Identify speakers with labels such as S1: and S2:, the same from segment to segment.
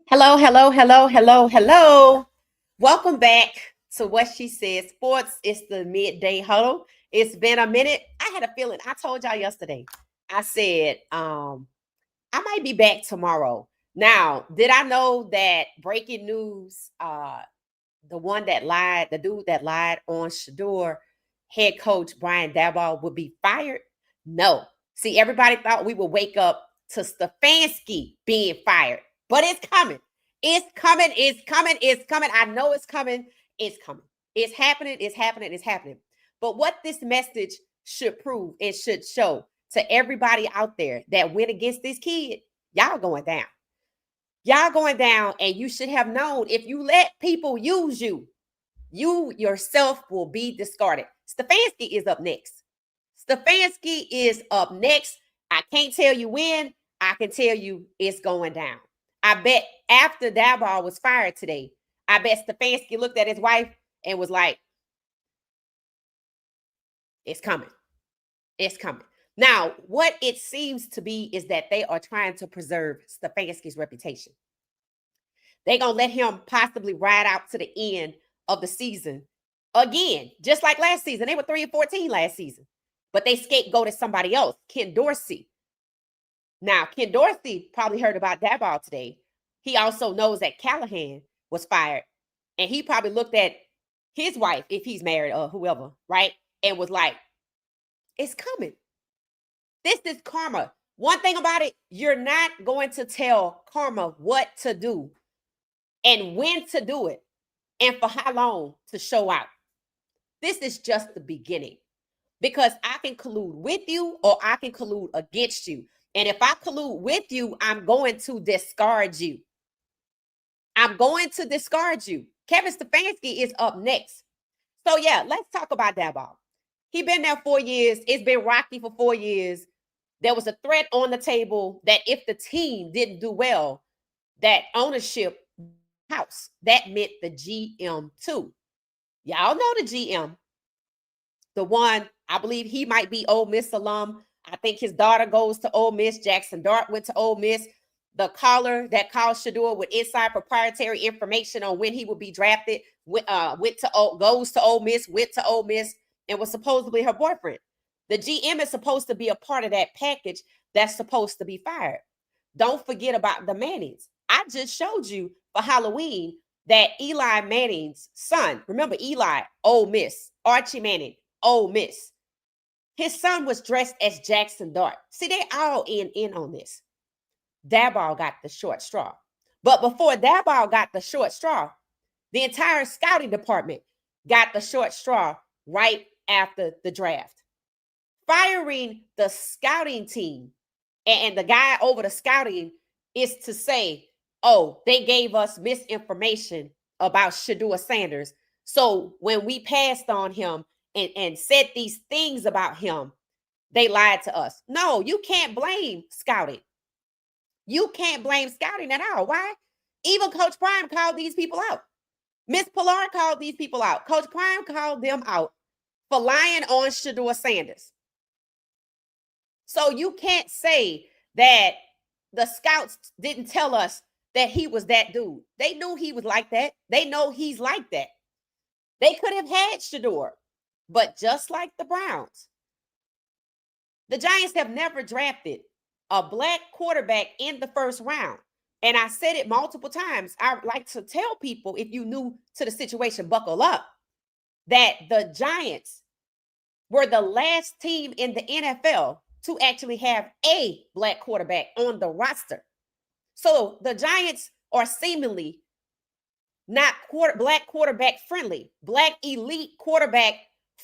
S1: Hello, hello, hello, hello, hello. Welcome back to What She Said Sports. It's the midday huddle. It's been a minute. I had a feeling. I told y'all yesterday. I said, I might be back tomorrow. Now, did I know that breaking news, the one that lied, the dude that lied on Shedeur, head coach Brian Daboll would be fired? No. See, everybody thought we would wake up to Stefanski being fired, but it's coming. It's coming. It's coming. It's coming. I know it's coming. It's coming. It's happening. It's happening. It's happening. But what this message should prove and should show to everybody out there that went against this kid, y'all going down. Y'all going down, and you should have known if you let people use you, you yourself will be discarded. Stefanski is up next. Stefanski is up next. I can't tell you when. I can tell you it's going down. I bet after Daboll was fired today, I bet Stefanski looked at his wife and was like, it's coming. It's coming. Now, what it seems to be is that they are trying to preserve Stefanski's reputation. They're going to let him possibly ride out to the end of the season again, just like last season. They were 3-14 last season, but they scapegoated somebody else, Ken Dorsey. Now, Ken Dorsey probably heard about Daboll today. He also knows that Callahan was fired, and he probably looked at his wife, if he's married or whoever, right, and was like, it's coming. This is karma. One thing about it, you're not going to tell karma what to do and when to do it and for how long to show out. This is just the beginning, because I can collude with you or I can collude against you. And if I collude with you, I'm going to discard you. I'm going to discard you. Kevin Stefanski is up next. So yeah, let's talk about Daboll. He's been there 4 years. It's been rocky for 4 years. There was a threat on the table that if the team didn't do well, that ownership house, that meant the GM too. Y'all know the GM, the one, I believe he might be Ole Miss alum. I think his daughter goes to Ole Miss. Jackson Dart went to Ole Miss. The caller that called Shedeur with inside proprietary information on when he would be drafted goes to Ole Miss, went to Ole Miss, and was supposedly her boyfriend. The GM is supposed to be a part of that package that's supposed to be fired. Don't forget about the Mannings. I just showed you for Halloween that Eli Manning's son, remember Eli, Ole Miss, Archie Manning, Ole Miss. His son was dressed as Jackson Dart. See, they all in on this. Daboll got the short straw. But before Daboll got the short straw, the entire scouting department got the short straw right after the draft. Firing the scouting team and the guy over the scouting is to say, oh, they gave us misinformation about Shedeur Sanders. So when we passed on him and said these things about him, they lied to us. No, you can't blame scouting. You can't blame scouting at all. Why? Even Coach Prime called these people out. Miss Pilar called these people out. Coach Prime called them out for lying on Shedeur Sanders. So you can't say that the scouts didn't tell us that he was that dude. They knew he was like that. They know he's like that. They could have had Shedeur, but just like the Browns, the Giants have never drafted a black quarterback in the first round. And I said it multiple times. I like to tell people, if you new to the situation, buckle up, that the Giants were the last team in the NFL to actually have a black quarterback on the roster. So the Giants are seemingly not black quarterback friendly, black elite quarterback,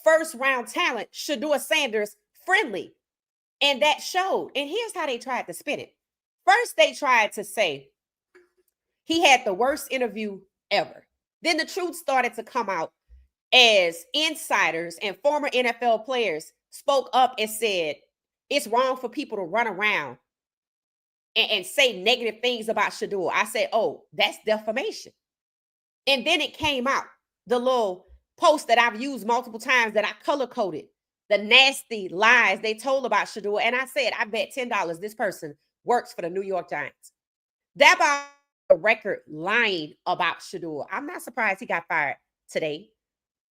S1: first round talent, Shedeur Sanders friendly. And that showed. And here's how they tried to spin it. First, they tried to say he had the worst interview ever. Then the truth started to come out as insiders and former NFL players spoke up and said, it's wrong for people to run around and say negative things about Shedeur. I said, oh, that's defamation. And then it came out, the little post that I've used multiple times that I color coded, the nasty lies they told about Shedeur. And I said, I bet $10 this person works for the New York Giants. Daboll the record lying about Shedeur. I'm not surprised he got fired today.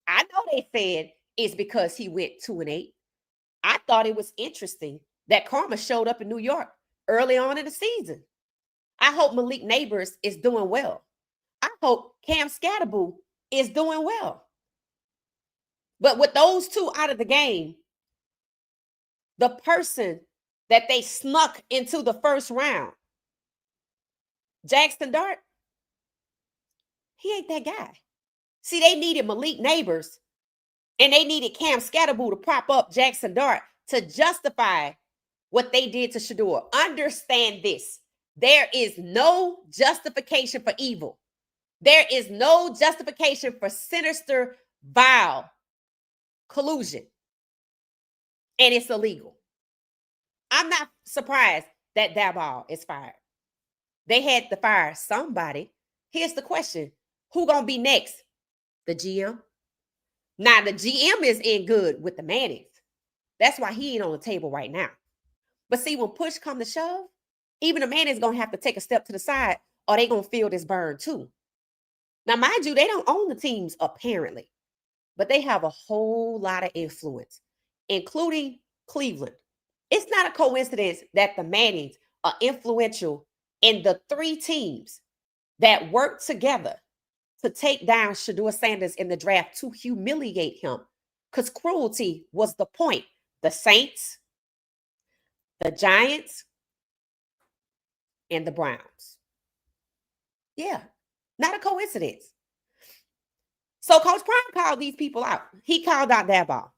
S1: I know they said it's because he went 2-8. I thought it was interesting that Karma showed up in New York early on in the season. I hope Malik Neighbors is doing well. I hope Cam Scatterbull is doing well. But with those two out of the game, the person that they snuck into the first round, Jackson Dart, he ain't that guy. See, they needed Malik Neighbors and they needed Cam Scatterbull to prop up Jackson Dart to justify what they did to Shedeur. Understand this. There is no justification for evil. There is no justification for sinister, vile collusion. And it's illegal. I'm not surprised that Daboll is fired. They had to fire somebody. Here's the question. Who gonna be next? The GM? Now, the GM is in good with the Mannings. That's why he ain't on the table right now. But see, when push come to shove, even the Mannings gonna have to take a step to the side or they gonna feel this burn too. Now, mind you, they don't own the teams apparently, but they have a whole lot of influence, including Cleveland. It's not a coincidence that the Mannings are influential in the three teams that work together to take down Shedeur Sanders in the draft to humiliate him, because cruelty was the point. The Saints, the Giants, and the Browns. Yeah, not a coincidence. So Coach Prime called these people out. He called out Daboll.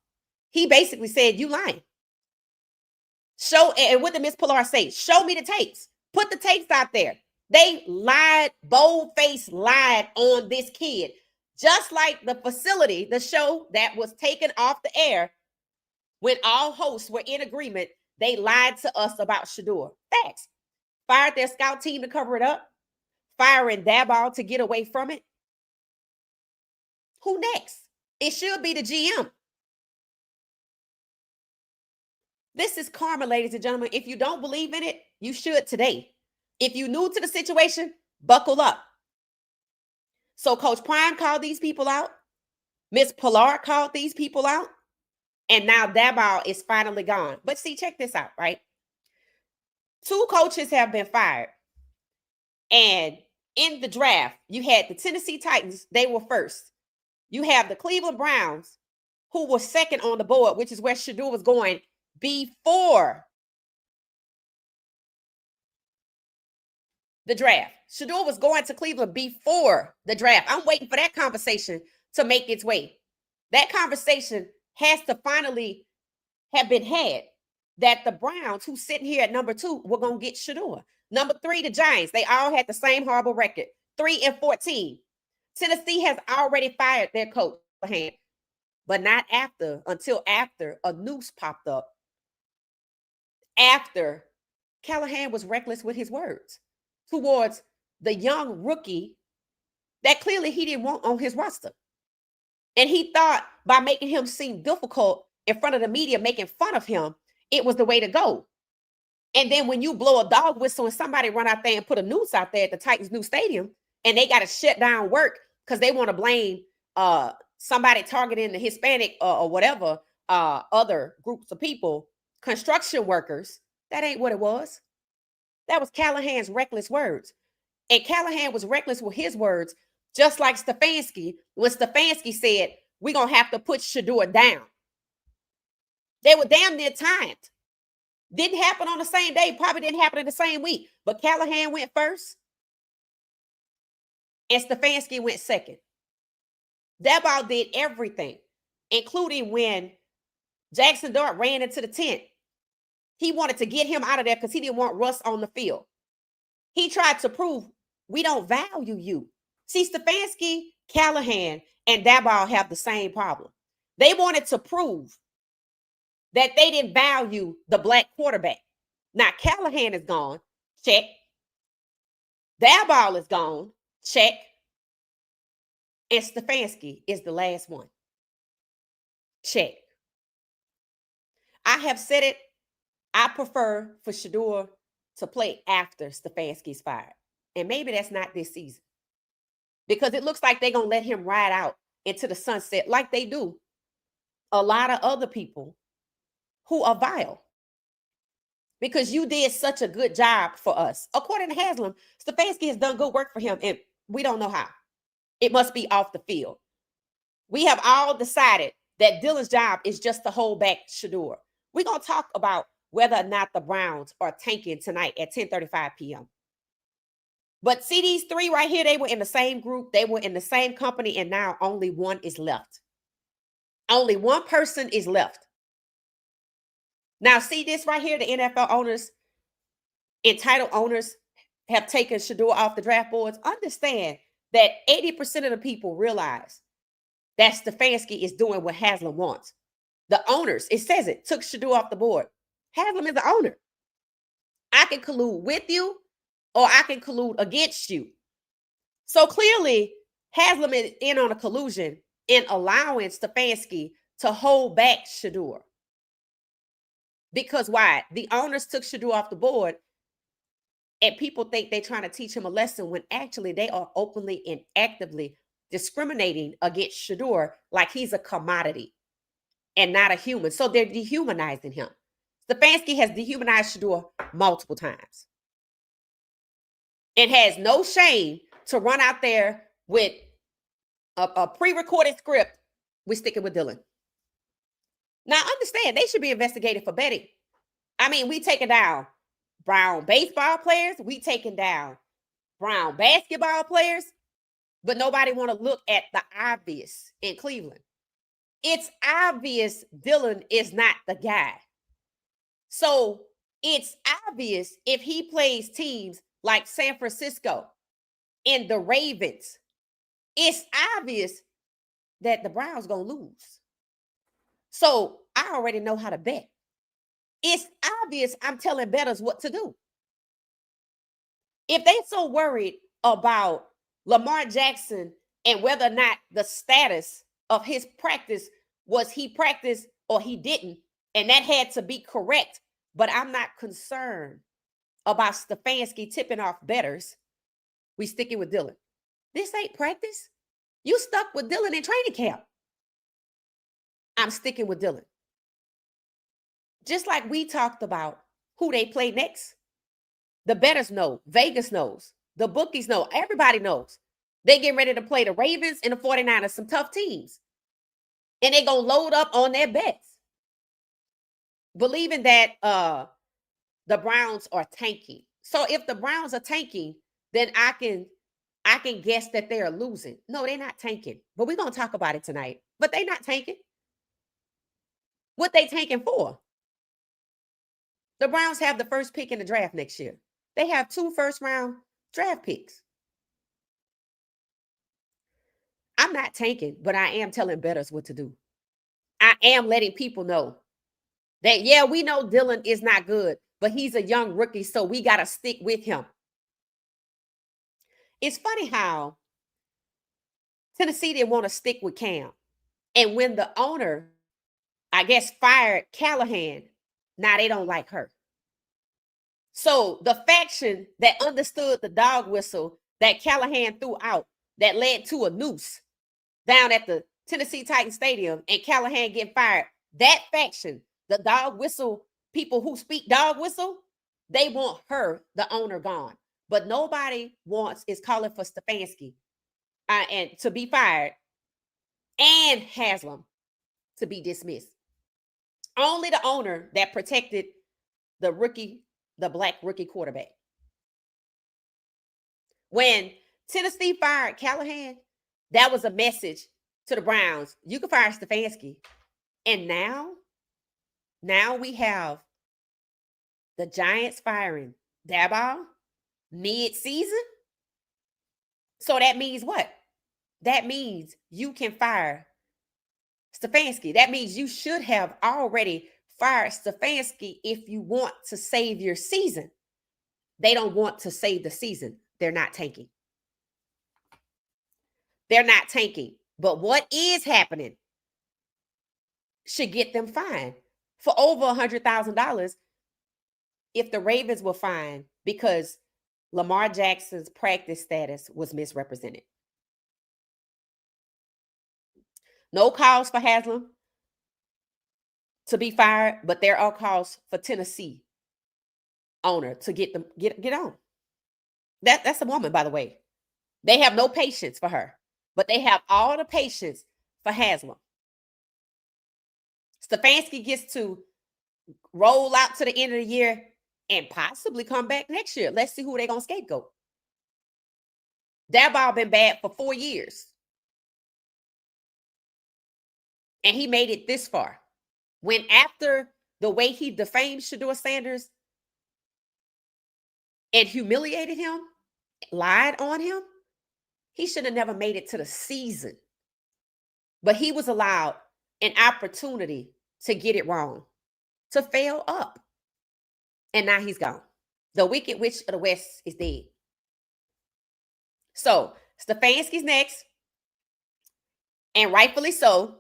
S1: He basically said, you lying. And what did Miss Pilar say? Show me the tapes. Put the tapes out there. They lied, bold-faced lied on this kid. Just like the facility, the show that was taken off the air, when all hosts were in agreement, they lied to us about Shedeur. Facts. Fired their scout team to cover it up. Firing Daboll to get away from it. Who next? It should be the GM. This is karma, ladies and gentlemen. If you don't believe in it, you should today. If you're new to the situation, buckle up. So Coach Prime called these people out. Miss Pilar called these people out. And now Daboll is finally gone. But see, check this out, right? 2 coaches have been fired. And in the draft, you had the Tennessee Titans. They were first. You have the Cleveland Browns, who were second on the board, which is where Shedeur was going before the draft. Shedeur was going to Cleveland before the draft. I'm waiting for that conversation to make its way. That conversation has to finally have been had, that the Browns, who's sitting here at number 2, were going to get Shedeur. Number 3, the Giants. They all had the same horrible record, 3-14. Tennessee has already fired their coach, but not until after a noose popped up. After Callahan was reckless with his words towards the young rookie that clearly he didn't want on his roster. And he thought by making him seem difficult in front of the media, making fun of him, it was the way to go. And then when you blow a dog whistle and somebody run out there and put a noose out there at the Titans' new stadium, and they got to shut down work because they want to blame somebody targeting the Hispanic or whatever other groups of people, construction workers, that ain't what it was. That was Callahan's reckless words. And Callahan was reckless with his words, just like Stefanski, when Stefanski said, we're going to have to put Shedeur down. They were damn near timed. Didn't happen on the same day, probably didn't happen in the same week. But Callahan went first, and Stefanski went second. Daboll did everything, including when Jackson Dart ran into the tent. He wanted to get him out of there because he didn't want Russ on the field. He tried to prove we don't value you. See, Stefanski, Callahan, and Daboll have the same problem. They wanted to prove that they didn't value the black quarterback. Now, Callahan is gone. Check. Daboll is gone. Check. And Stefanski is the last one. Check. I have said it. I prefer for Shedeur to play after Stefanski's fired. And maybe that's not this season because it looks like they're going to let him ride out into the sunset like they do a lot of other people who are vile. Because you did such a good job for us. According to Haslam, Stefanski has done good work for him, and we don't know how. It must be off the field. We have all decided that Dylan's job is just to hold back Shedeur. We're going to talk about whether or not the Browns are tanking tonight at 10:35 p.m. But see these three right here, they were in the same group, they were in the same company, and now only one is left. Only one person is left. Now, see this right here, the NFL owners, entitled owners have taken Shedeur off the draft boards. Understand that 80% of the people realize that Stefanski is doing what Haslam wants. The owners, it says it, took Shedeur off the board. Haslam is the owner. I can collude with you or I can collude against you. So clearly, Haslam is in on a collusion in allowing Stefanski to hold back Shedeur. Because why? The owners took Shedeur off the board and people think they're trying to teach him a lesson when actually they are openly and actively discriminating against Shedeur like he's a commodity and not a human. So they're dehumanizing him. Stefanski has dehumanized Shedeur multiple times and has no shame to run out there with a pre-recorded script. We're sticking with Dylan. Now, understand, they should be investigated for betting. I mean, we taking down Brown baseball players. We taking down Brown basketball players. But nobody want to look at the obvious in Cleveland. It's obvious Dylan is not the guy. So it's obvious if he plays teams like San Francisco and the Ravens, it's obvious that the Browns going to lose. So I already know how to bet. It's obvious I'm telling bettors what to do. If they're so worried about Lamar Jackson and whether or not the status of his practice was he practiced or he didn't, and that had to be correct, but I'm not concerned about Stefanski tipping off bettors. We sticking with Dylan. This ain't practice. You stuck with Dylan in training camp. I'm sticking with Dylan. Just like we talked about who they play next. The bettors know. Vegas knows. The bookies know. Everybody knows. They get ready to play the Ravens and the 49ers, some tough teams. And they're going to load up on their bets. Believing that the Browns are tanking. So if the Browns are tanking, then I can guess that they are losing. No, they're not tanking. But we're going to talk about it tonight. But they're not tanking. What they tanking for? The Browns have the first pick in the draft next year. They have 2 first-round draft picks. I'm not tanking, but I am telling bettors what to do. I am letting people know that, yeah, we know Dylan is not good, but he's a young rookie, so we got to stick with him. It's funny how Tennessee didn't want to stick with Cam. And when the owner, I guess, fired Callahan, now they don't like her. So the faction that understood the dog whistle that Callahan threw out that led to a noose down at the Tennessee Titans Stadium and Callahan getting fired, that faction, the dog whistle people who speak dog whistle, they want her, the owner, gone. But nobody is calling for Stefanski and to be fired and Haslam to be dismissed. Only the owner that protected the black rookie quarterback. When Tennessee fired Callahan, that was a message to the Browns. You can fire Stefanski. And now we have the Giants firing Daboll mid-season. So that means what? That means you can fire Stefanski. That means you should have already fired Stefanski if you want to save your season. They don't want to save the season. They're not tanking. They're not tanking. But what is happening should get them fined for over $100,000 if the Ravens were fined because Lamar Jackson's practice status was misrepresented. No calls for Haslam to be fired, but there are calls for Tennessee owner to get on. That's a woman, by the way. They have no patience for her, but they have all the patience for Haslam. Stefanski gets to roll out to the end of the year and possibly come back next year. Let's see who they're going to scapegoat. Daboll been bad for 4 years. And he made it this far. When after the way he defamed Shedeur Sanders and humiliated him, lied on him, he should have never made it to the season. But he was allowed an opportunity to get it wrong, to fail up. And now he's gone. The Wicked Witch of the West is dead. So Stefanski's next, and rightfully so.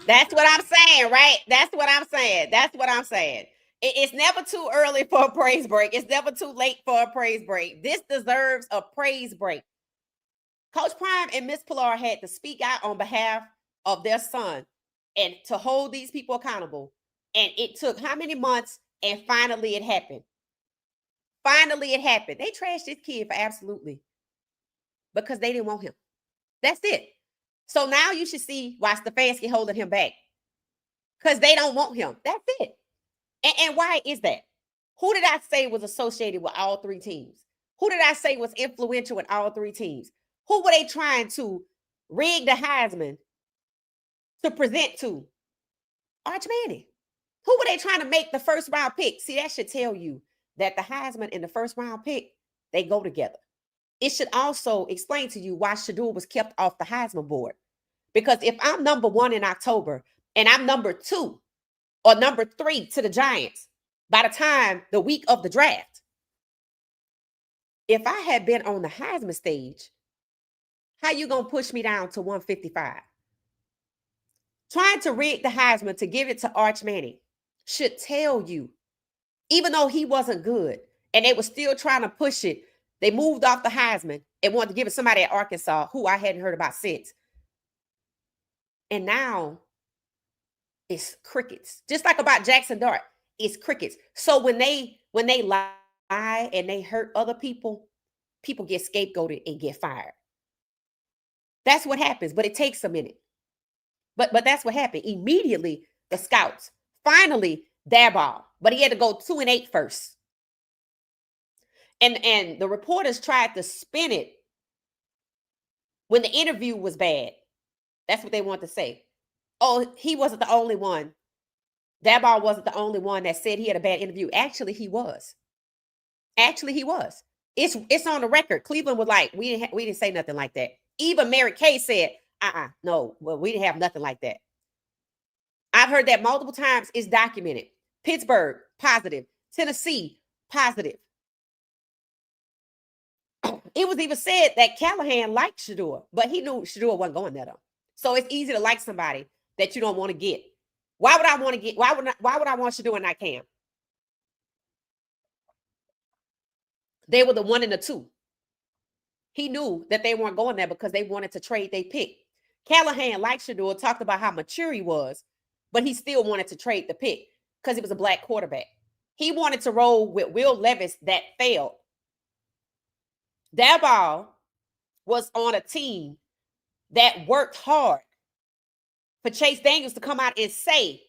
S1: That's what I'm saying, right? That's what I'm saying. That's what I'm saying. It's never too early for a praise break. It's never too late for a praise break. This deserves a praise break. Coach Prime and Miss Pilar had to speak out on behalf of their son and to hold these people accountable. And it took how many months? And finally it happened. Finally it happened. They trashed this kid for absolutely because they didn't want him. That's it. So now you should see why Stefanski holding him back. Because they don't want him. That's it. And why is that? Who did I say was associated with all 3 teams? Who did I say was influential in all 3 teams? Who were they trying to rig the Heisman to present to? Arch Manning. Who were they trying to make the first round pick? See, that should tell you that the Heisman and the first round pick, they go together. It should also explain to you why Shedeur was kept off the Heisman board. Because if I'm number 1 in October and I'm number 2 or number 3 to the Giants by the time the week of the draft, if I had been on the Heisman stage, how you going to push me down to 155? Trying to rig the Heisman to give it to Arch Manning should tell you, even though he wasn't good and they were still trying to push it, they moved off the Heisman and wanted to give it somebody at Arkansas who I hadn't heard about since. And now it's crickets. Just like about Jackson Dart, it's crickets. So when they lie and they hurt other people, people get scapegoated and get fired. That's what happens, but it takes a minute. But that's what happened. Immediately, the scouts, finally, Daboll, but he had to go 2-8 first. And the reporters tried to spin it when the interview was bad. That's what they want to say. Oh, he wasn't the only one. Daboll wasn't the only one that said he had a bad interview. Actually, he was. Actually, he was. It's on the record. Cleveland was like, we didn't say nothing like that. Even Mary Kay said, no, well, we didn't have nothing like that. I've heard that multiple times. It's documented. Pittsburgh, positive. Tennessee, positive. It was even said that Callahan liked Shedeur, but he knew Shedeur wasn't going there though. So it's easy to like somebody that you don't want to get. Why would I want to get? Why would I want Shedeur and not Cam? They were the 1 and the 2. He knew that they weren't going there because they wanted to trade their pick. Callahan, like Shedeur, talked about how mature he was, but he still wanted to trade the pick because he was a black quarterback. He wanted to roll with Will Levis that failed. Daboll was on a team that worked hard for Chase Daniels to come out and say,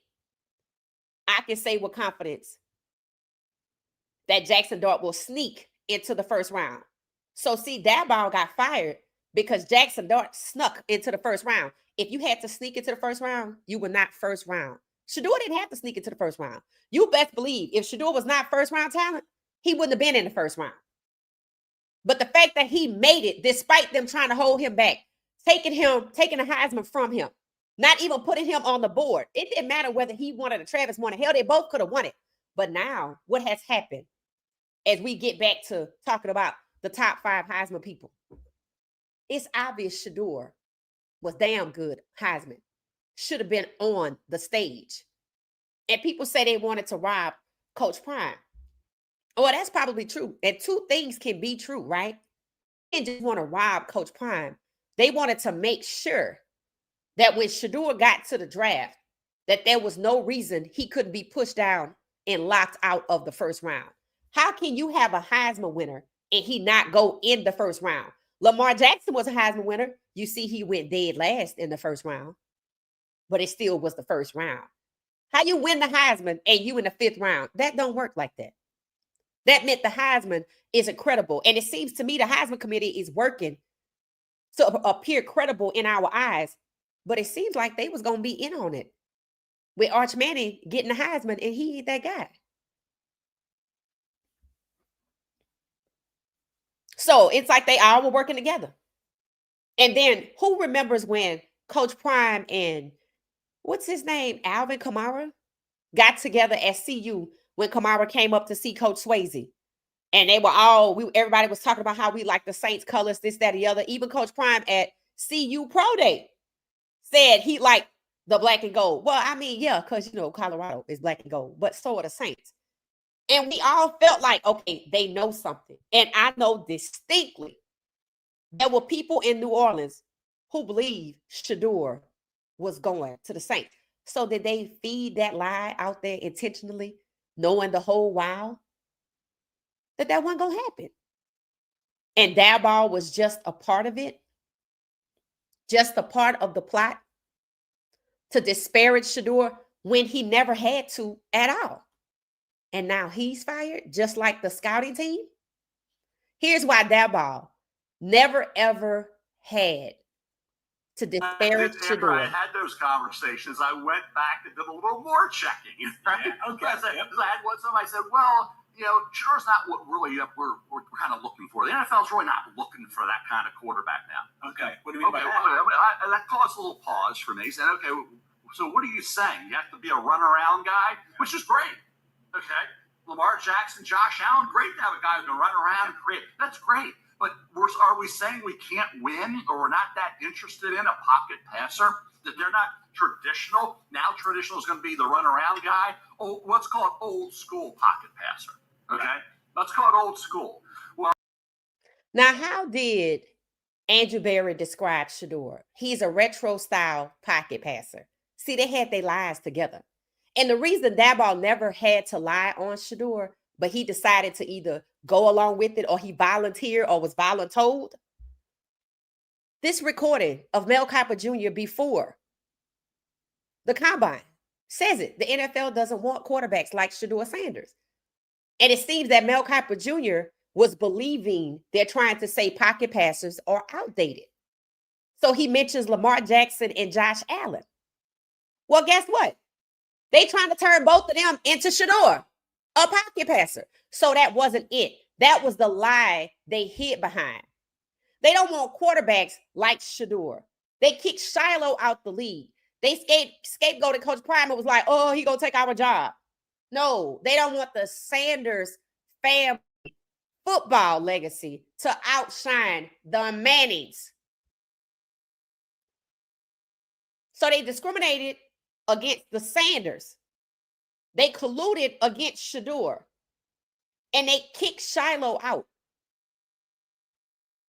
S1: I can say with confidence that Jackson Dart will sneak into the first round. So see, Daboll got fired because Jackson Dart snuck into the first round. If you had to sneak into the first round, you were not first round. Shedeur didn't have to sneak into the first round. You best believe if Shedeur was not first round talent, he wouldn't have been in the first round. But the fact that he made it, despite them trying to hold him back, taking the Heisman from him, not even putting him on the board. It didn't matter whether he wanted or Travis wanted. Hell, they both could have won it. But now, what has happened as we get back to talking about the top 5 Heisman people? It's obvious Shedeur was damn good Heisman. Should have been on the stage. And people say they wanted to rob Coach Prime. Oh, that's probably true. And two things can be true, right? They didn't just want to rob Coach Prime. They wanted to make sure that when Shedeur got to the draft, that there was no reason he couldn't be pushed down and locked out of the first round. How can you have a Heisman winner and he not go in the first round? Lamar Jackson was a Heisman winner. You see, he went dead last in the first round, but it still was the first round. How you win the Heisman and you in the 5th round? That don't work like that. That meant the Heisman isn't credible. And it seems to me the Heisman committee is working to appear credible in our eyes, but it seems like they was going to be in on it with Arch Manning getting the Heisman, and he ain't that guy. So it's like they all were working together. And then who remembers when Coach Prime and what's his name, Alvin Kamara, got together at CU when Kamara came up to see Coach Swayze? And they were everybody was talking about how we like the Saints colors, this, that, the other. Even Coach Prime at CU Pro Day said he liked the black and gold. Well, I mean, yeah, because, Colorado is black and gold, but so are the Saints. And we all felt like, okay, they know something. And I know distinctly there were people in New Orleans who believed Shedeur was going to the Saints. So did they feed that lie out there intentionally, knowing the whole while that wasn't going to happen? And Daboll was just a part of it, just a part of the plot to disparage Shedeur when he never had to at all. And now he's fired, just like the scouting team. Here's why Daboll never, ever had to disparage
S2: After
S1: Shedeur.
S2: I had those conversations, I went back and did a little more checking. Right? Okay. Because I had one, somebody said, well, Shedeur's not what really we're kind of looking for. The NFL's really not looking for that kind of quarterback now. Okay. What do you mean by that? That caused a little pause for me. He said, okay, so what are you saying? You have to be a runaround guy, which is great. Okay. Lamar Jackson, Josh Allen, great to have a guy who can run around and create. That's great. But are we saying we can't win, or we're not that interested in a pocket passer? That they're not traditional? Now traditional is going to be the runaround guy. Oh, let's call it old school pocket passer. Okay? Let's call it old school. Well,
S1: now, how did Andrew Berry describe Shedeur? He's a retro style pocket passer. See, they had their lies together. And the reason Daboll never had to lie on Shedeur, but he decided to either go along with it or he volunteered or was voluntold. This recording of Mel Kiper Jr. before the combine says it. The NFL doesn't want quarterbacks like Shedeur Sanders. And it seems that Mel Kiper Jr. was believing they're trying to say pocket passers are outdated. So he mentions Lamar Jackson and Josh Allen. Well, guess what? They trying to turn both of them into Shedeur, a pocket passer. So that wasn't it. That was the lie they hid behind. They don't want quarterbacks like Shedeur. They kicked Shiloh out the league. They scapegoated Coach Prime and was like, oh, he gonna take our job. No, they don't want the Sanders family football legacy to outshine the Mannings. So they discriminated against the Sanders. They colluded against Shedeur. And they kicked Shiloh out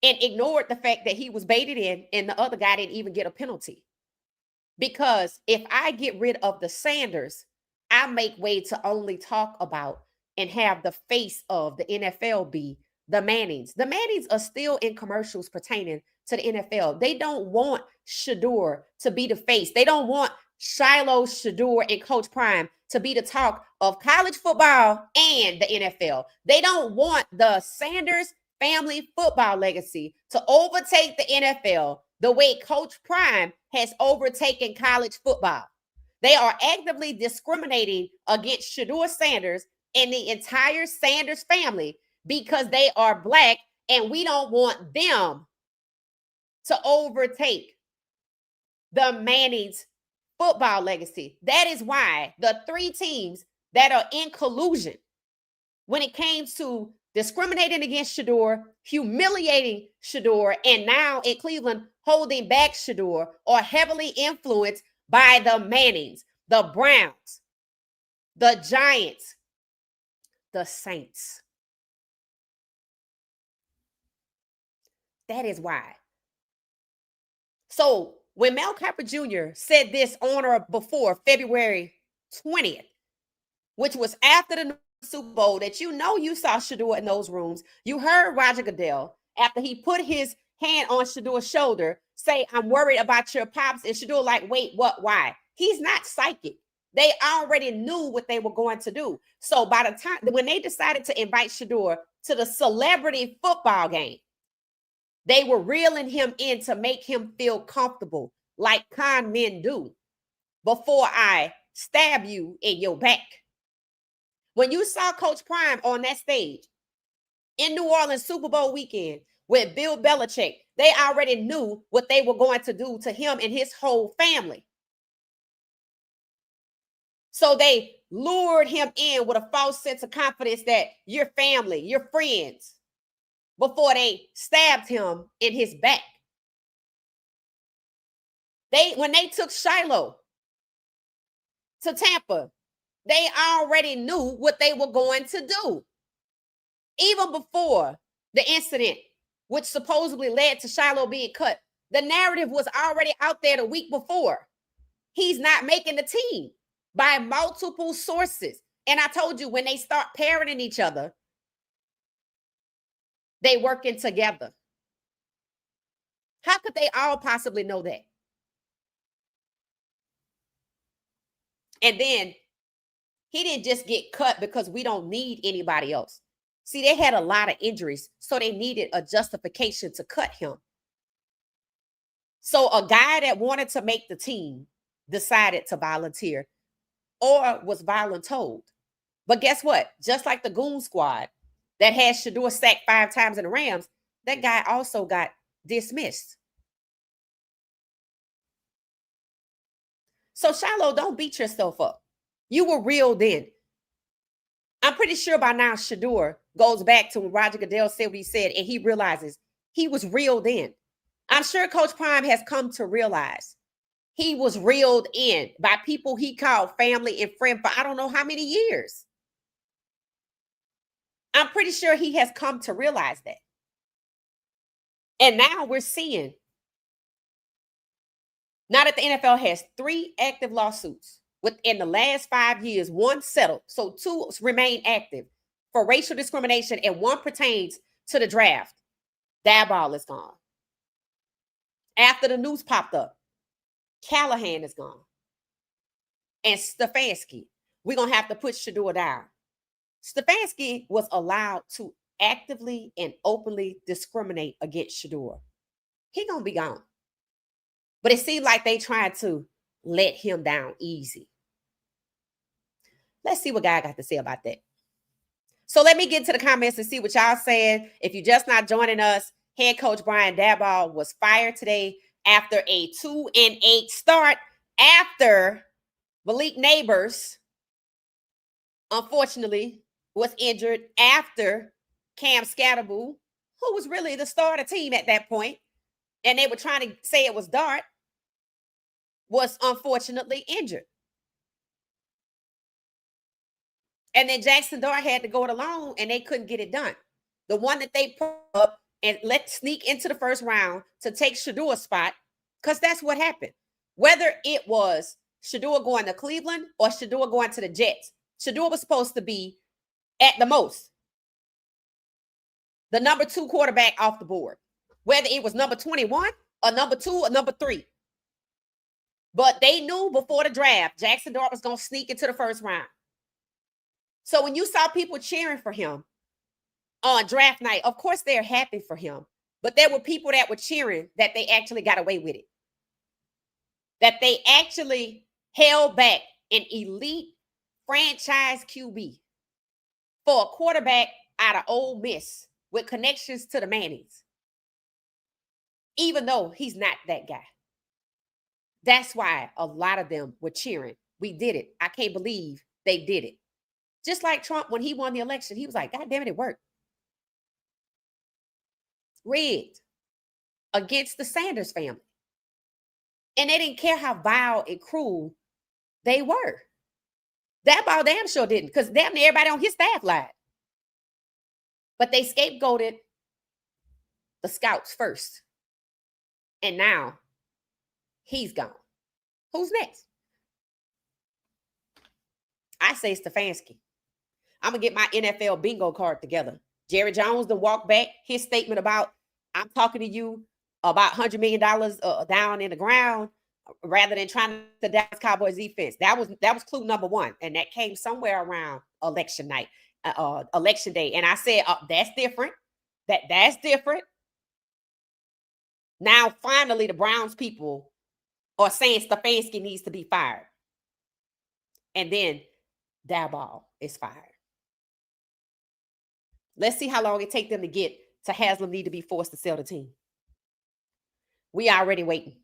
S1: and ignored the fact that he was baited in and the other guy didn't even get a penalty. Because if I get rid of the Sanders, I make way to only talk about and have the face of the NFL be the Mannings. The Mannings are still in commercials pertaining to the NFL. They don't want Shedeur to be the face. They don't want Shiloh, Shedeur, and Coach Prime to be the talk of college football and the NFL. They don't want the Sanders family football legacy to overtake the NFL the way Coach Prime has overtaken college football. They are actively discriminating against Shedeur Sanders and the entire Sanders family because they are Black And we don't want them to overtake the Manning's football legacy. That is why the 3 teams that are in collusion when it came to discriminating against Shedeur, humiliating Shedeur, and now in Cleveland holding back Shedeur are heavily influenced by the Mannings, the Browns, the Giants, the Saints. That is why. So when Mel Kiper Jr. said this on or before February 20th, which was after the Super Bowl, that you saw Shedeur in those rooms, you heard Roger Goodell, after he put his hand on Shedeur's shoulder, say, I'm worried about your pops. And Shedeur like, wait, what, why? He's not psychic. They already knew what they were going to do. So by the time, when they decided to invite Shedeur to the celebrity football game, they were reeling him in to make him feel comfortable, like con men do, before I stab you in your back. When you saw Coach Prime on that stage in New Orleans Super Bowl weekend with Bill Belichick, they already knew what they were going to do to him and his whole family. So they lured him in with a false sense of confidence that you're family, you're friends, before they stabbed him in his back. When they took Shiloh to Tampa, they already knew what they were going to do. Even before the incident, which supposedly led to Shiloh being cut, the narrative was already out there the week before. He's not making the team by multiple sources. And I told you, when they start parenting each other, they working together. How could they all possibly know that? And then he didn't just get cut because we don't need anybody else. See, they had a lot of injuries, so they needed a justification to cut him. So a guy that wanted to make the team decided to volunteer or was voluntold. But guess what? Just like the Goon Squad that had Shedeur sacked 5 times in the Rams, that guy also got dismissed. So Shiloh, don't beat yourself up. You were reeled in. I'm pretty sure by now Shedeur goes back to when Roger Goodell said what he said, and he realizes he was reeled in. I'm sure Coach Prime has come to realize he was reeled in by people he called family and friend for I don't know how many years. I'm pretty sure he has come to realize that. And now we're seeing, now that the NFL has 3 active lawsuits within the last 5 years, 1 settled, so 2 remain active for racial discrimination, and 1 pertains to the draft. Daboll is gone. After the news popped up, Callahan is gone. And Stefanski, we're going to have to put Shedeur down. Stefanski was allowed to actively and openly discriminate against Shedeur. He going to be gone. But it seemed like they tried to let him down easy. Let's see what guy got to say about that. So let me get into the comments and see what y'all saying. If you're just not joining us, head coach Brian Daboll was fired today after a 2-8 start, after Malik Neighbors, unfortunately, was injured, after Cam Scatterbull, who was really the star of the team at that point, and they were trying to say it was Dart, was unfortunately injured. And then Jackson Dart had to go it alone, and they couldn't get it done. The one that they put up and let sneak into the first round to take Shedeur's spot, because that's what happened. Whether it was Shedeur going to Cleveland or Shedeur going to the Jets, Shedeur was supposed to be, at the most, the number 2 quarterback off the board, whether it was number 21 or number 2 or number 3. But they knew before the draft, Jackson Dart was going to sneak into the first round. So when you saw people cheering for him on draft night, of course they're happy for him. But there were people that were cheering that they actually got away with it. That they actually held back an elite franchise QB for a quarterback out of Ole Miss with connections to the Mannings, even though he's not that guy. That's why a lot of them were cheering. We did it. I can't believe they did it. Just like Trump, when he won the election, he was like, God damn it, it worked. Rigged against the Sanders family. And they didn't care how vile and cruel they were. Daboll damn sure didn't, because damn near everybody on his staff lied. But they scapegoated the scouts first. And now he's gone. Who's next? I say Stefanski. I'm going to get my NFL bingo card together. Jerry Jones to walk back his statement about, I'm talking to you about $100 million down in the ground rather than trying to Dallas Cowboys defense. That was clue number one. And that came somewhere around election night, election day. And I said, that's different. That's different. Now, finally, the Browns people are saying Stefanski needs to be fired. And then Daboll is fired. Let's see how long it takes them to get to Haslam need to be forced to sell the team. We already waiting.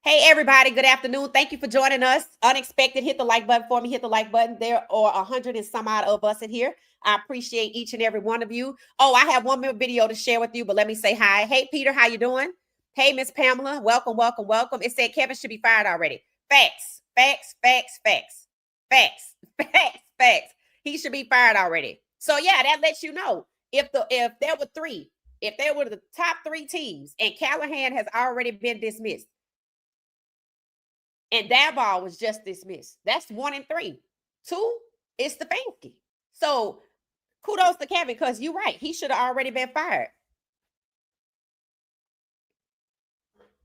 S1: Hey, everybody. Good afternoon. Thank you for joining us. Unexpected. Hit the like button for me. Hit the like button. There are 100 and some odd of us in here. I appreciate each and every one of you. Oh, I have one more video to share with you, but let me say hi. Hey, Peter, how you doing? Hey, Miss Pamela. Welcome, welcome, welcome. It said Kevin should be fired already. Facts, facts, facts, facts, facts, facts, facts. He should be fired already. So yeah, that lets you know if there were the top three teams and Callahan has already been dismissed and Daboll was just dismissed, that's 1 and 3. 2 is Stefanski. So kudos to Kevin, because you're right, he should have already been fired.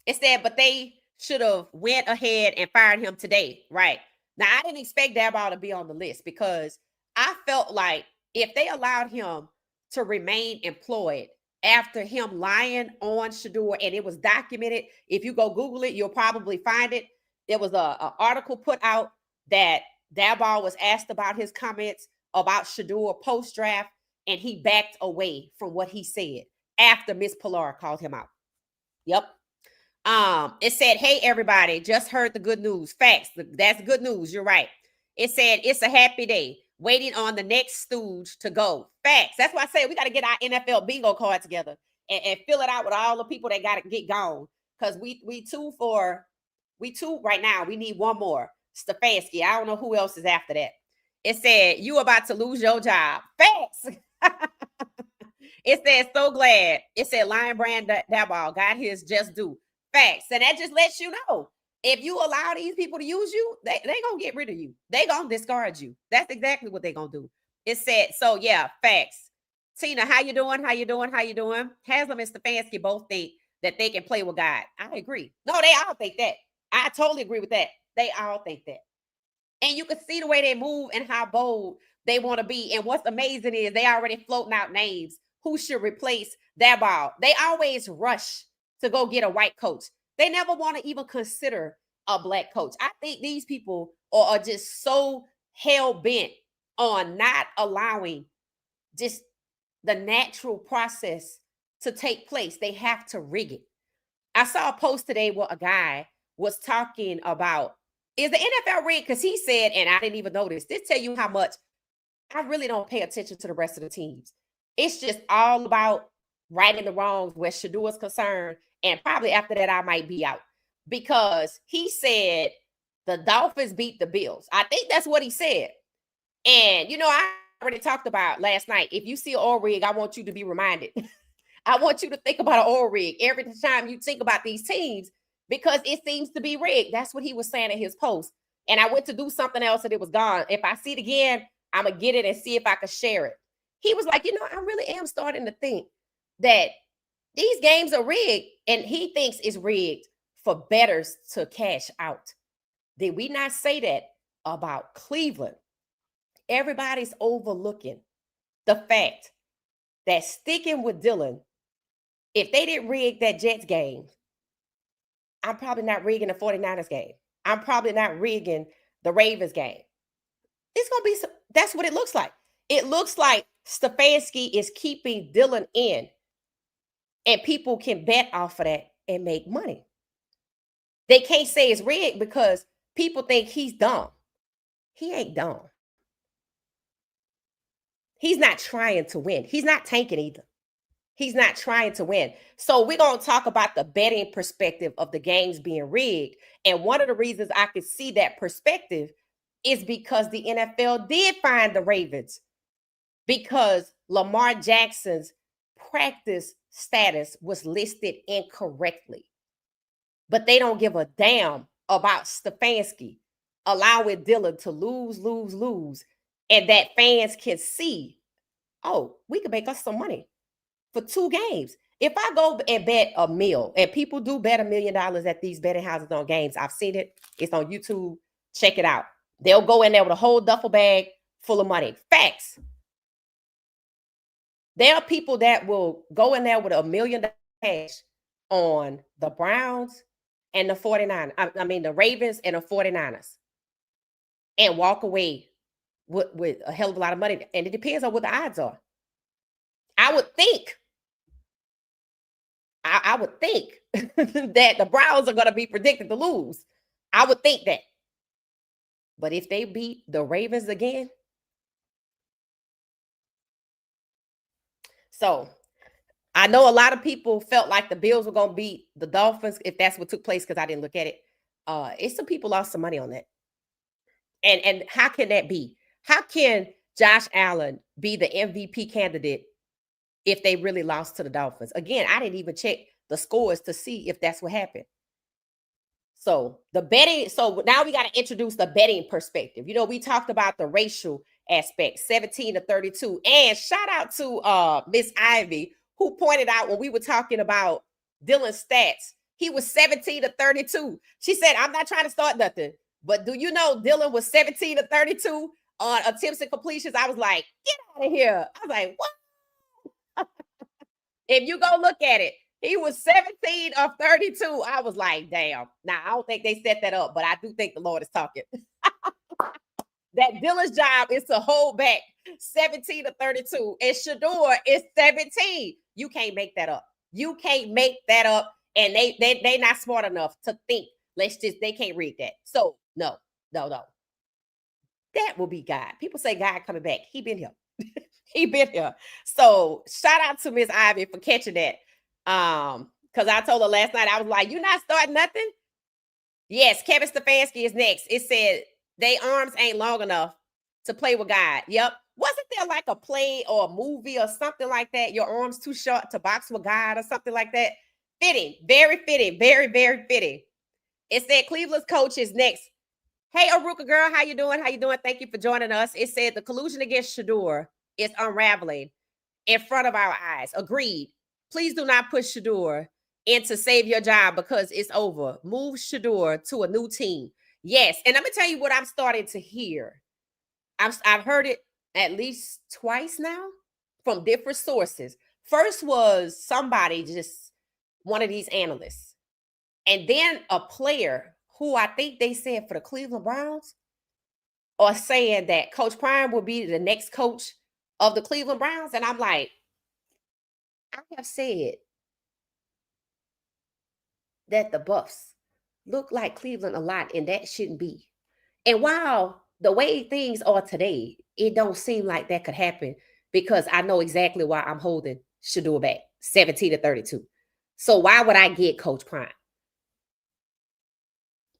S1: It said, but they should have went ahead and fired him today, right? Now I didn't expect Daboll to be on the list because I felt like if they allowed him to remain employed after him lying on Shedeur, and it was documented, if you go Google it, you'll probably find it. There was a article put out that Daboll was asked about his comments about Shedeur post-draft, and he backed away from what he said after Miss Pilar called him out. Yep. It said, hey, everybody, just heard the good news. Facts. That's good news. You're right. It said, it's a happy day. Waiting on the next stooge to go. Facts. That's why I say we got to get our NFL bingo card together and fill it out with all the people that got to get gone. Because we two right now. We need one more. Stefanski. I don't know who else is after that. It said, you about to lose your job. Facts. It said, so glad. It said, Lion Brand Daboll got his just due. Facts. And that just lets you know, if you allow these people to use you, they going to get rid of you. They going to discard you. That's exactly what they going to do. It said, so yeah, facts. Tina, how you doing? How you doing? How you doing? Haslam and Stefanski both think that they can play with God. I agree. No, they all think that. I totally agree with that. They all think that. And you can see the way they move and how bold they want to be. And what's amazing is they already floating out names who should replace Daboll. They always rush to go get a white coach. They never want to even consider a black coach. I think these people are just so hell-bent on not allowing just the natural process to take place. They have to rig it. I saw a post today where a guy was talking about, is the NFL rigged? Because he said, and I didn't even notice, this tell you how much I really don't pay attention to the rest of the teams. It's just all about righting the wrongs where Shedeur is concerned. And probably after that, I might be out. Because he said the Dolphins beat the Bills. I think that's what he said. And, you know, I already talked about last night. If you see an oil rig, I want you to be reminded. I want you to think about an oil rig every time you think about these teams, because it seems to be rigged. That's what he was saying in his post. And I went to do something else and it was gone. If I see it again, I'm going to get it and see if I can share it. He was like, you know, I really am starting to think that these games are rigged, and he thinks it's rigged for bettors to cash out. Did we not say that about Cleveland? Everybody's overlooking the fact that sticking with Dylan, if they didn't rig that Jets game, I'm probably not rigging the 49ers game. I'm probably not rigging the Ravens game. It's going to be, that's what it looks like. It looks like Stefanski is keeping Dylan in, and people can bet off of that and make money. They can't say it's rigged because people think he's dumb. He ain't dumb. He's not trying to win. He's not tanking either. He's not trying to win. So we're going to talk about the betting perspective of the games being rigged. And one of the reasons I could see that perspective is because the NFL did find the Ravens, because Lamar Jackson's practice status was listed incorrectly. But they don't give a damn about Stefanski allowing Dylan to lose, and that fans can see, oh, we can make us some money for 2 games. If I go and bet $1 million, and people do bet $1 million at these betting houses on games, I've seen it. It's on YouTube. Check it out. They'll go in there with a whole duffel bag full of money. Facts. There are people that will go in there with $1 million cash on the Browns and the 49ers. I mean, the Ravens and the 49ers, and walk away with a hell of a lot of money. And it depends on what the odds are. I would think that the Browns are going to be predicted to lose. I would think that. But if they beat the Ravens again, so I know a lot of people felt like the Bills were going to beat the Dolphins if that's what took place, because I didn't look at it. It's some people lost some money on that. And how can that be? How can Josh Allen be the MVP candidate if they really lost to the Dolphins? Again, I didn't even check the scores to see if that's what happened. So the betting, so now we got to introduce the betting perspective. You know, we talked about the racial aspect, 17 to 32. And shout out to Miss Ivy, who pointed out when we were talking about Dylan's stats, he was 17 to 32. She said, I'm not trying to start nothing, but do you know Dylan was 17 to 32 on attempts and completions? I was like, get out of here. I was like, what? If you go look at it, he was 17 of 32. I was like, damn. Now, I don't think they set that up, but I do think the Lord is talking. That Dylan's job is to hold back 17 to 32. And Shedeur is 17. You can't make that up. You can't make that up. And they not smart enough to think. They can't read that. So, no. That will be God. People say God coming back. He been here. He been here. So, shout out to Miss Ivy for catching that. Because I told her last night, I was like, you not starting nothing? Yes, Kevin Stefanski is next. It said they arms ain't long enough to play with God. Yep. Wasn't there like a play or a movie or something like that? Your arms too short to box with God or something like that? Fitting. Very fitting. Very, very fitting. It said Cleveland's coach is next. Hey, Aruka girl, how you doing? How you doing? Thank you for joining us. It said the collusion against Shedeur is unraveling in front of our eyes. Agreed. Please do not push Shedeur in to save your job because it's over. Move Shedeur to a new team. Yes, and let me tell you what I'm starting to hear. I've heard it at least twice now from different sources. First was somebody, just one of these analysts, and then a player who I think they said for the Cleveland Browns are saying that Coach Prime will be the next coach of the Cleveland Browns. And I'm like, I have said that the Buffs look like Cleveland a lot, and that shouldn't be. And while the way things are today, it don't seem like that could happen, because I know exactly why I'm holding Shedeur back, 17 to 32. So why would I get Coach Prime?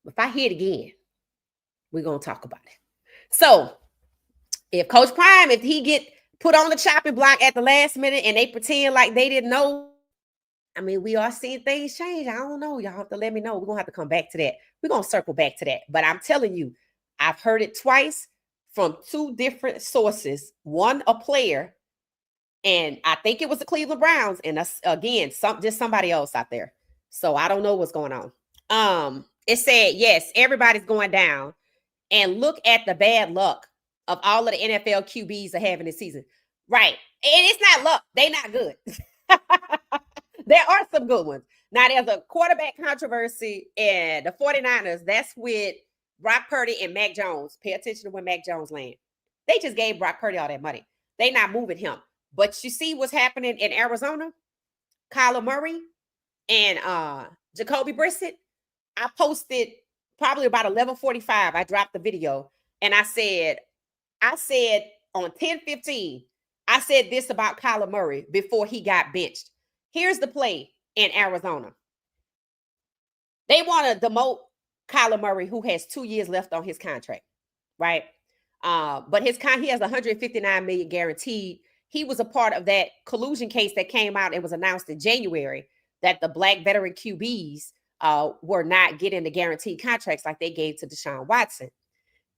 S1: If I hear it again, we're going to talk about it. So if Coach Prime, if he get put on the chopping block at the last minute and they pretend like they didn't know, I mean, we are seeing things change. I don't know. Y'all have to let me know. We're going to have to come back to that. We're going to circle back to that. But I'm telling you, I've heard it twice from 2 different sources. One, a player, and I think it was the Cleveland Browns. And again, just somebody else out there. So I don't know what's going on. It said, yes, everybody's going down. And look at the bad luck of all of the NFL QBs are having this season. Right. And it's not luck. They're not good. There are some good ones. Now, there's a quarterback controversy in the 49ers. That's with Brock Purdy and Mac Jones. Pay attention to where Mac Jones land. They just gave Brock Purdy all that money. They not moving him. But you see what's happening in Arizona? Kyler Murray and Jacoby Brissett. I posted probably about 11:45. I dropped the video and I said on 10:15, I said this about Kyler Murray before he got benched. Here's the play in Arizona. They want to demote Kyler Murray, who has 2 years left on his contract, right? But he has 159 million guaranteed. He was a part of that collusion case that came out. It was announced in January that the black veteran QBs were not getting the guaranteed contracts like they gave to Deshaun Watson.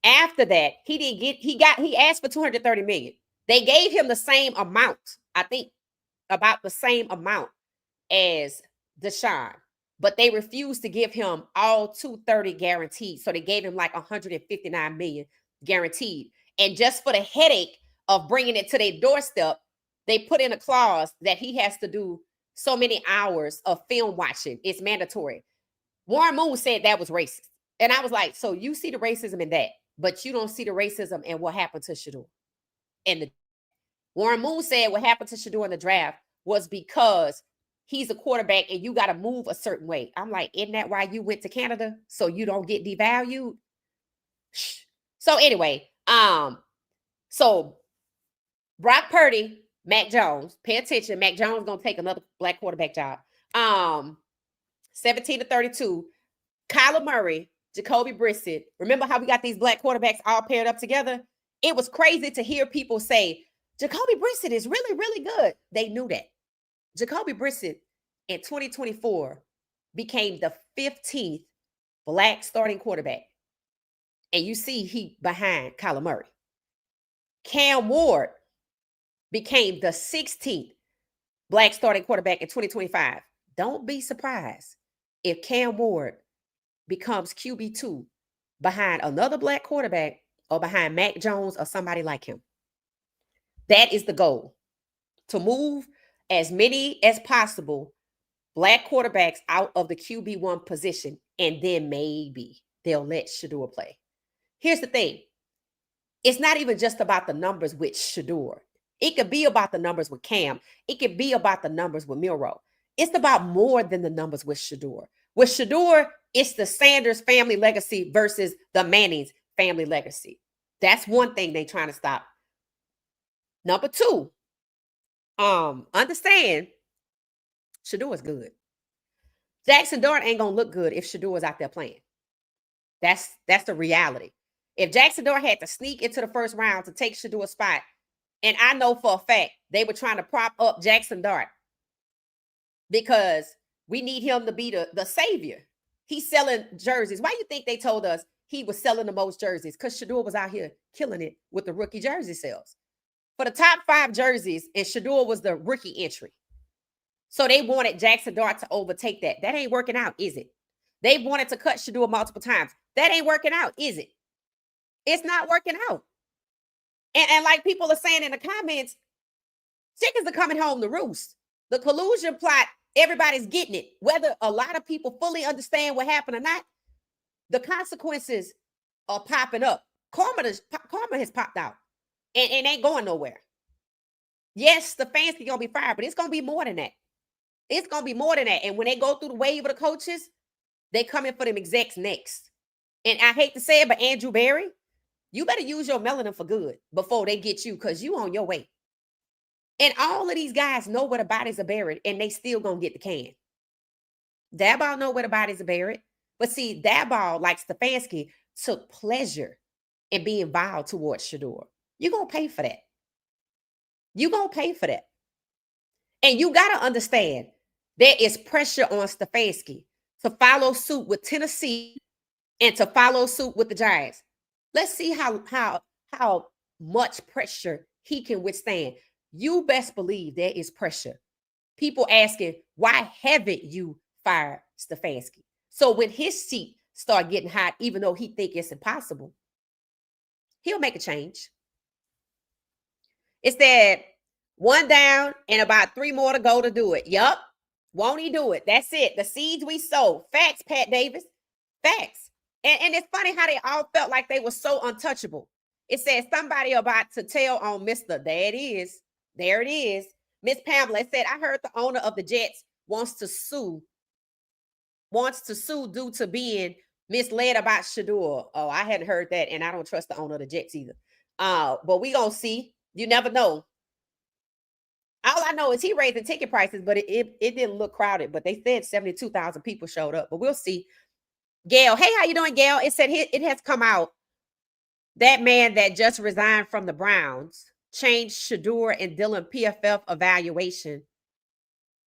S1: After that, he asked for 230 million. They gave him the same amount, I think about the same amount as Deshaun, but they refused to give him all 230 guaranteed. So they gave him like 159 million guaranteed. And just for the headache of bringing it to their doorstep, they put in a clause that he has to do so many hours of film watching. It's mandatory. Warren Moon said that was racist. And I was like, so you see the racism in that, but you don't see the racism in what happened to Shedeur. And Warren Moon said what happened to Shedeur in the draft was because he's a quarterback and you got to move a certain way. I'm like, isn't that why you went to Canada? So you don't get devalued? So anyway, so Brock Purdy, Mac Jones, pay attention. Mac Jones going to take another black quarterback job. 17-32. Kyler Murray, Jacoby Brissett. Remember how we got these black quarterbacks all paired up together? It was crazy to hear people say, Jacoby Brissett is really, really good. They knew that. Jacoby Brissett in 2024 became the 15th black starting quarterback. And you see he behind Kyler Murray. Cam Ward became the 16th black starting quarterback in 2025. Don't be surprised if Cam Ward becomes QB2 behind another black quarterback or behind Mac Jones or somebody like him. That is the goal, to move as many as possible black quarterbacks out of the QB1 position, and then maybe they'll let Shedeur play. Here's the thing. It's not even just about the numbers with Shedeur. It could be about the numbers with Cam. It could be about the numbers with Milroe. It's about more than the numbers with Shedeur. With Shedeur, it's the Sanders family legacy versus the Manning's family legacy. That's one thing they're trying to stop. Number two, understand Shedeur is good. Jackson Dart ain't gonna look good if Shedeur is out there playing. That's the reality. If Jackson Dart had to sneak into the first round to take Shedeur's spot, and I know for a fact they were trying to prop up Jackson Dart because we need him to be the savior. He's selling jerseys. Why do you think they told us he was selling the most jerseys? Because Shedeur was out here killing it with the rookie jersey sales. For the top 5 jerseys, and Shedeur was the rookie entry. So they wanted Jackson Dart to overtake that. That ain't working out, is it? They wanted to cut Shedeur multiple times. That ain't working out, is it? It's not working out. And like people are saying in the comments, chickens are coming home to roost. The collusion plot, everybody's getting it. Whether a lot of people fully understand what happened or not, the consequences are popping up. Karma has popped out and ain't going nowhere. Yes, the fans are going to be fired, but it's going to be more than that. It's going to be more than that. And when they go through the wave of the coaches, they come in for them execs next. And I hate to say it, but Andrew Berry, you better use your melanin for good before they get you, because you on your way. And all of these guys know where the bodies are buried, and they still going to get the can. Daboll know where the bodies are buried. But see, Daboll, like Stefanski, took pleasure in being vile towards Shedeur. You're going to pay for that. You're going to pay for that. And you got to understand, there is pressure on Stefanski to follow suit with Tennessee and to follow suit with the Giants. Let's see how much pressure he can withstand. You best believe there is pressure. People asking, why haven't you fired Stefanski? So when his seat start getting hot, even though he think it's impossible, he'll make a change. It's that one down and about 3 more to go to do it. Yup. Won't he do it? That's it. The seeds we sow. Facts, Pat Davis. Facts. And it's funny how they all felt like they were so untouchable. It says somebody about to tell on Mr. There it is. There it is. Miss Pamela said, I heard the owner of the Jets wants to sue due to being misled about Shedeur. Oh, I hadn't heard that, and I don't trust the owner of the Jets either. But we gonna see. You never know. All I know is he raising ticket prices, but it didn't look crowded. But they said 72,000 people showed up. But we'll see. Gail, hey, how you doing, Gail? It said it has come out that man that just resigned from the Browns changed Shedeur and Dylan PFF evaluation.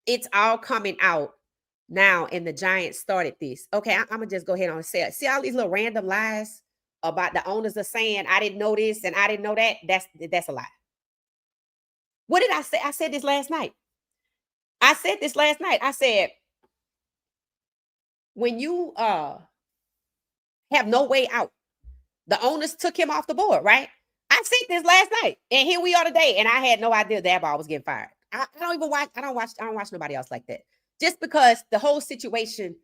S1: It's all coming out now, and the Giants started this. Okay, I'm gonna just go ahead and say it. See all these little random lies about the owners are saying I didn't know this and I didn't know that. That's a lie. What did I say? I said this last night. I said when you have no way out, the owners took him off the board, right? I said this last night, and here we are today, and I had no idea Daboll was getting fired. I don't watch nobody else like that. Just because the whole situation,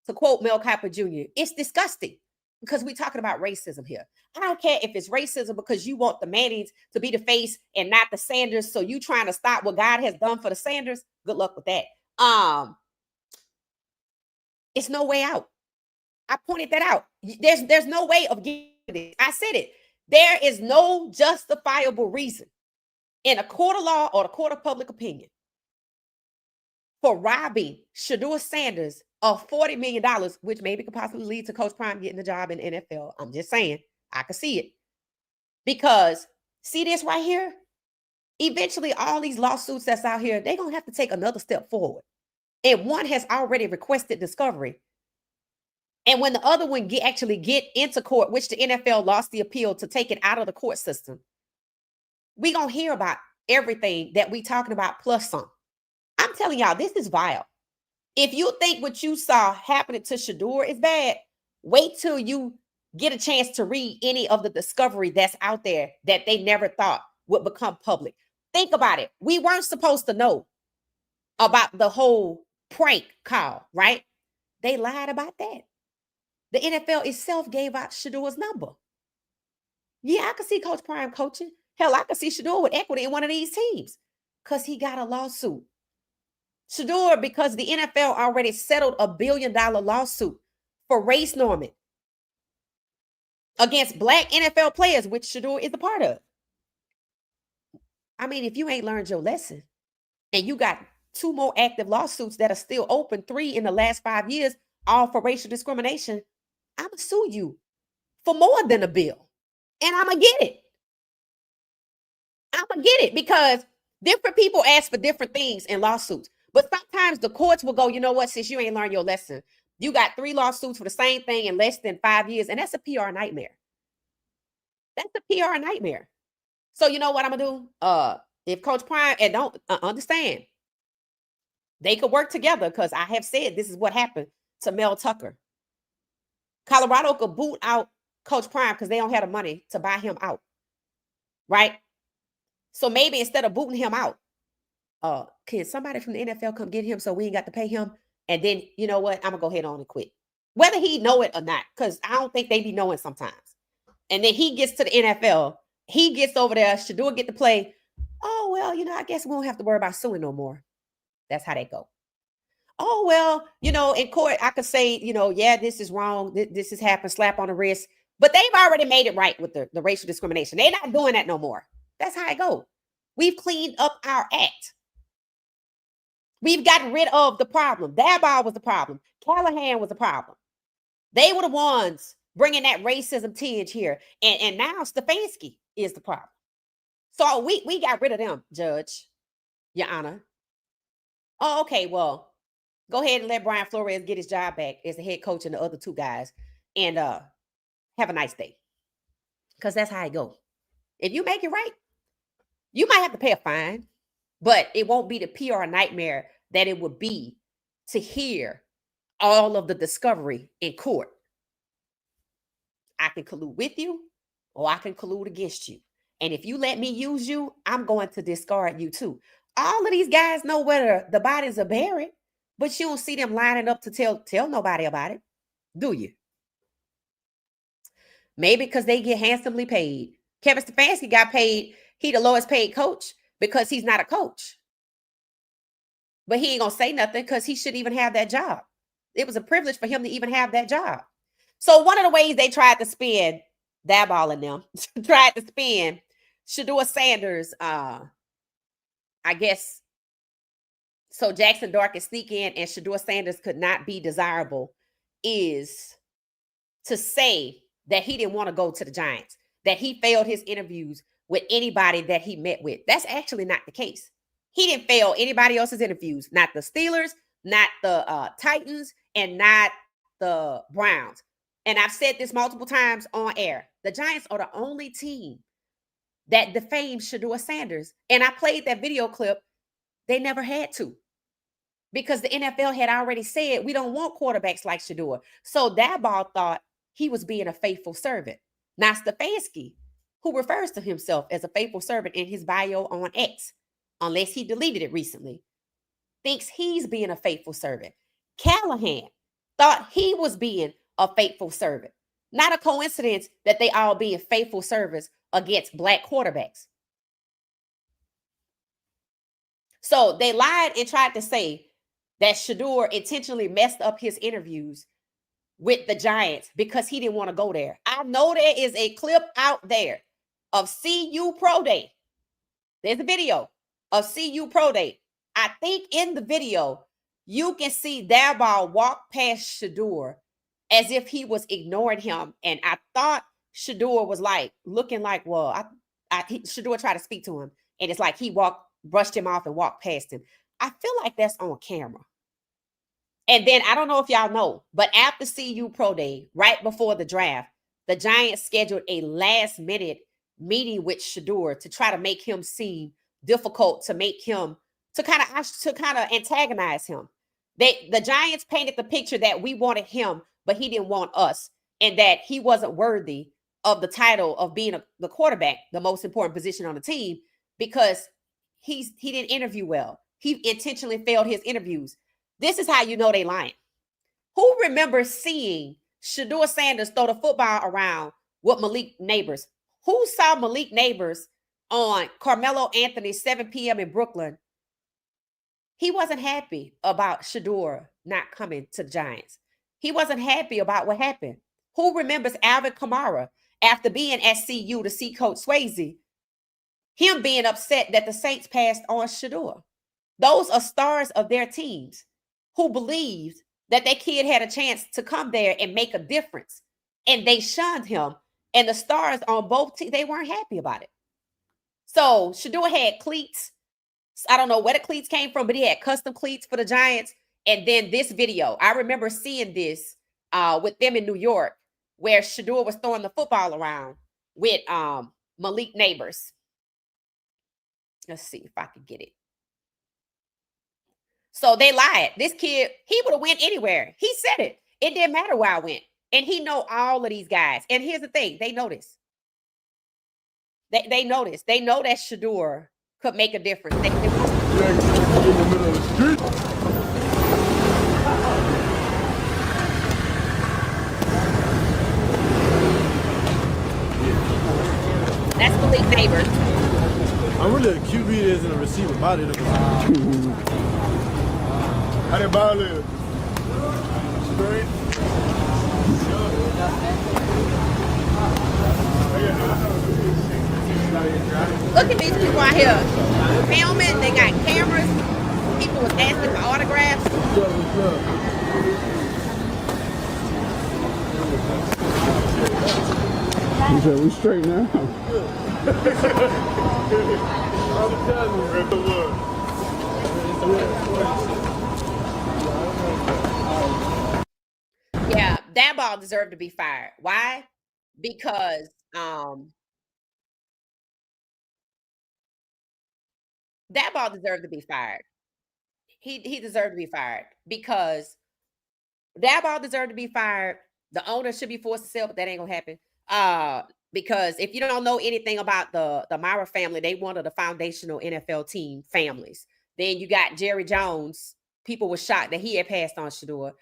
S1: to quote Mel Kiper Jr., it's disgusting because we're talking about racism here. I don't care if it's racism because you want the Mannings to be the face and not the Sanders, so you trying to stop what God has done for the Sanders. Good luck with that. It's no way out. I pointed that out. There's no way of getting it. I said it. There is no justifiable reason in a court of law or a court of public opinion for robbing Shedeur Sanders of $40 million, which maybe could possibly lead to Coach Prime getting the job in the NFL. I'm just saying, I could see it. Because see this right here? Eventually, all these lawsuits that's out here, they're going to have to take another step forward. And one has already requested discovery. And when the other one actually get into court, which the NFL lost the appeal to take it out of the court system, we're going to hear about everything that we talking about plus some. I'm telling y'all, this is vile. If you think what you saw happening to Shedeur is bad, wait till you get a chance to read any of the discovery that's out there that they never thought would become public. Think about it. We weren't supposed to know about the whole prank call, right? They lied about that. The NFL itself gave out Shedeur's number. Yeah, I could see Coach Prime coaching. Hell, I could see Shedeur with equity in one of these teams because he got a lawsuit. Shedeur, because the NFL already settled $1 billion lawsuit for race norming against Black NFL players, which Shedeur is a part of. I mean, if you ain't learned your lesson and you got 2 more active lawsuits that are still open, 3 in the last 5 years, all for racial discrimination, I'm going to sue you for more than a bill. And I'm going to get it. I'm going to get it because different people ask for different things in lawsuits. But sometimes the courts will go, you know what, since you ain't learned your lesson, you got 3 lawsuits for the same thing in less than 5 years. And that's a PR nightmare. That's a PR nightmare. So you know what I'm going to do? If Coach Prime, and don't understand, they could work together because I have said this is what happened to Mel Tucker. Colorado could boot out Coach Prime because they don't have the money to buy him out. Right? So maybe instead of booting him out, can somebody from the NFL come get him so we ain't got to pay him? And then, you know what? I'm going to go ahead on and quit. Whether he know it or not, because I don't think they be knowing sometimes. And then he gets to the NFL. He gets over there. Shedeur get to play. Oh, well, I guess we won't have to worry about suing no more. That's how they go. Oh, well, in court, I could say, yeah, this is wrong. This has happened. Slap on the wrist. But they've already made it right with the racial discrimination. They're not doing that no more. That's how it goes. We've cleaned up our act. We've gotten rid of the problem. Daboll was the problem. Callahan was the problem. They were the ones bringing that racism tinge here. And now Stefanski is the problem. So we got rid of them, Judge, Your Honor. Oh, okay, well, go ahead and let Brian Flores get his job back as the head coach and the other 2 guys. And have a nice day. Because that's how it goes. If you make it right, you might have to pay a fine. But it won't be the PR nightmare that it would be to hear all of the discovery in court. I can collude with you or I can collude against you. And if you let me use you, I'm going to discard you too. All of these guys know where the bodies are buried, but you don't see them lining up to tell nobody about it, do you? Maybe because they get handsomely paid Kevin Stefanski got paid. He the lowest paid coach because he's not a coach. But he ain't gonna say nothing because he shouldn't even have that job. It was a privilege for him to even have that job. So one of the ways they tried to spin Daboll and them tried to spin Shedeur Sanders, I guess, so Jackson Dart could sneak in and Shedeur Sanders could not be desirable, is to say that he didn't want to go to the Giants, that he failed his interviews with anybody that he met with. That's actually not the case. He didn't fail anybody else's interviews, not the Steelers, not the Titans, and not the Browns. And I've said this multiple times on air. The Giants are the only team that defamed Shedeur Sanders. And I played that video clip. They never had to, because the NFL had already said, we don't want quarterbacks like Shedeur. So Daboll thought he was being a faithful servant. Now Stefanski, who refers to himself as a faithful servant in his bio on X, unless he deleted it recently, thinks he's being a faithful servant. Callahan thought he was being a faithful servant. Not a coincidence that they all being faithful servants against black quarterbacks. So they lied and tried to say that Shedeur intentionally messed up his interviews with the Giants because he didn't want to go there. I know there is a clip out there of CU Pro Day. There's a video of CU Pro Day. I think in the video, you can see Daboll walk past Shedeur as if he was ignoring him. And I thought Shedeur was like, looking like, well, Shedeur tried to speak to him. And it's like he brushed him off and walked past him. I feel like that's on camera. And then I don't know if y'all know, but after CU Pro Day, right before the draft, the Giants scheduled a last minute meeting with Shedeur to try to make him seem difficult, to kind of antagonize him. The Giants painted the picture that we wanted him, but he didn't want us, and that he wasn't worthy of the title of being the quarterback, the most important position on the team, because he didn't interview well. He intentionally failed his interviews. This is how you know they lying. Who remembers seeing Shedeur Sanders throw the football around with Malik Neighbors? Who saw Malik Neighbors on Carmelo Anthony's 7 p.m. in Brooklyn? He wasn't happy about Shedeur not coming to the Giants. He wasn't happy about what happened. Who remembers Alvin Kamara after being at CU to see Coach Swayze, him being upset that the Saints passed on Shedeur? Those are stars of their teams who believed that their kid had a chance to come there and make a difference. And they shunned him. And the stars on both teams, they weren't happy about it. So Shedeur had cleats. I don't know where the cleats came from, but he had custom cleats for the Giants. And then this video, I remember seeing this with them in New York, where Shedeur was throwing the football around with Malik Neighbors. Let's see if I can get it. So they lied. This kid, he would have went anywhere. He said it. It didn't matter where I went. And he know all of these guys. And here's the thing. They know this. They know this. They know that Shedeur could make a difference. They in the middle of the street. That's Malik Neighbors.
S3: I'm really a QB that isn't a receiver body. How did ball live? Straight.
S1: Look at these people out here filming. They got cameras. People was asking for autographs.
S3: You said we straight now.
S1: Yeah, Daboll deserved to be fired. Why? Because Daboll deserved to be fired. He deserved to be fired because Daboll deserved to be fired. The owner should be forced to sell, but that ain't gonna happen. Because if you don't know anything about the Myra family, they one of the foundational NFL team families. Then you got Jerry Jones. People were shocked that he had passed on Shedeur.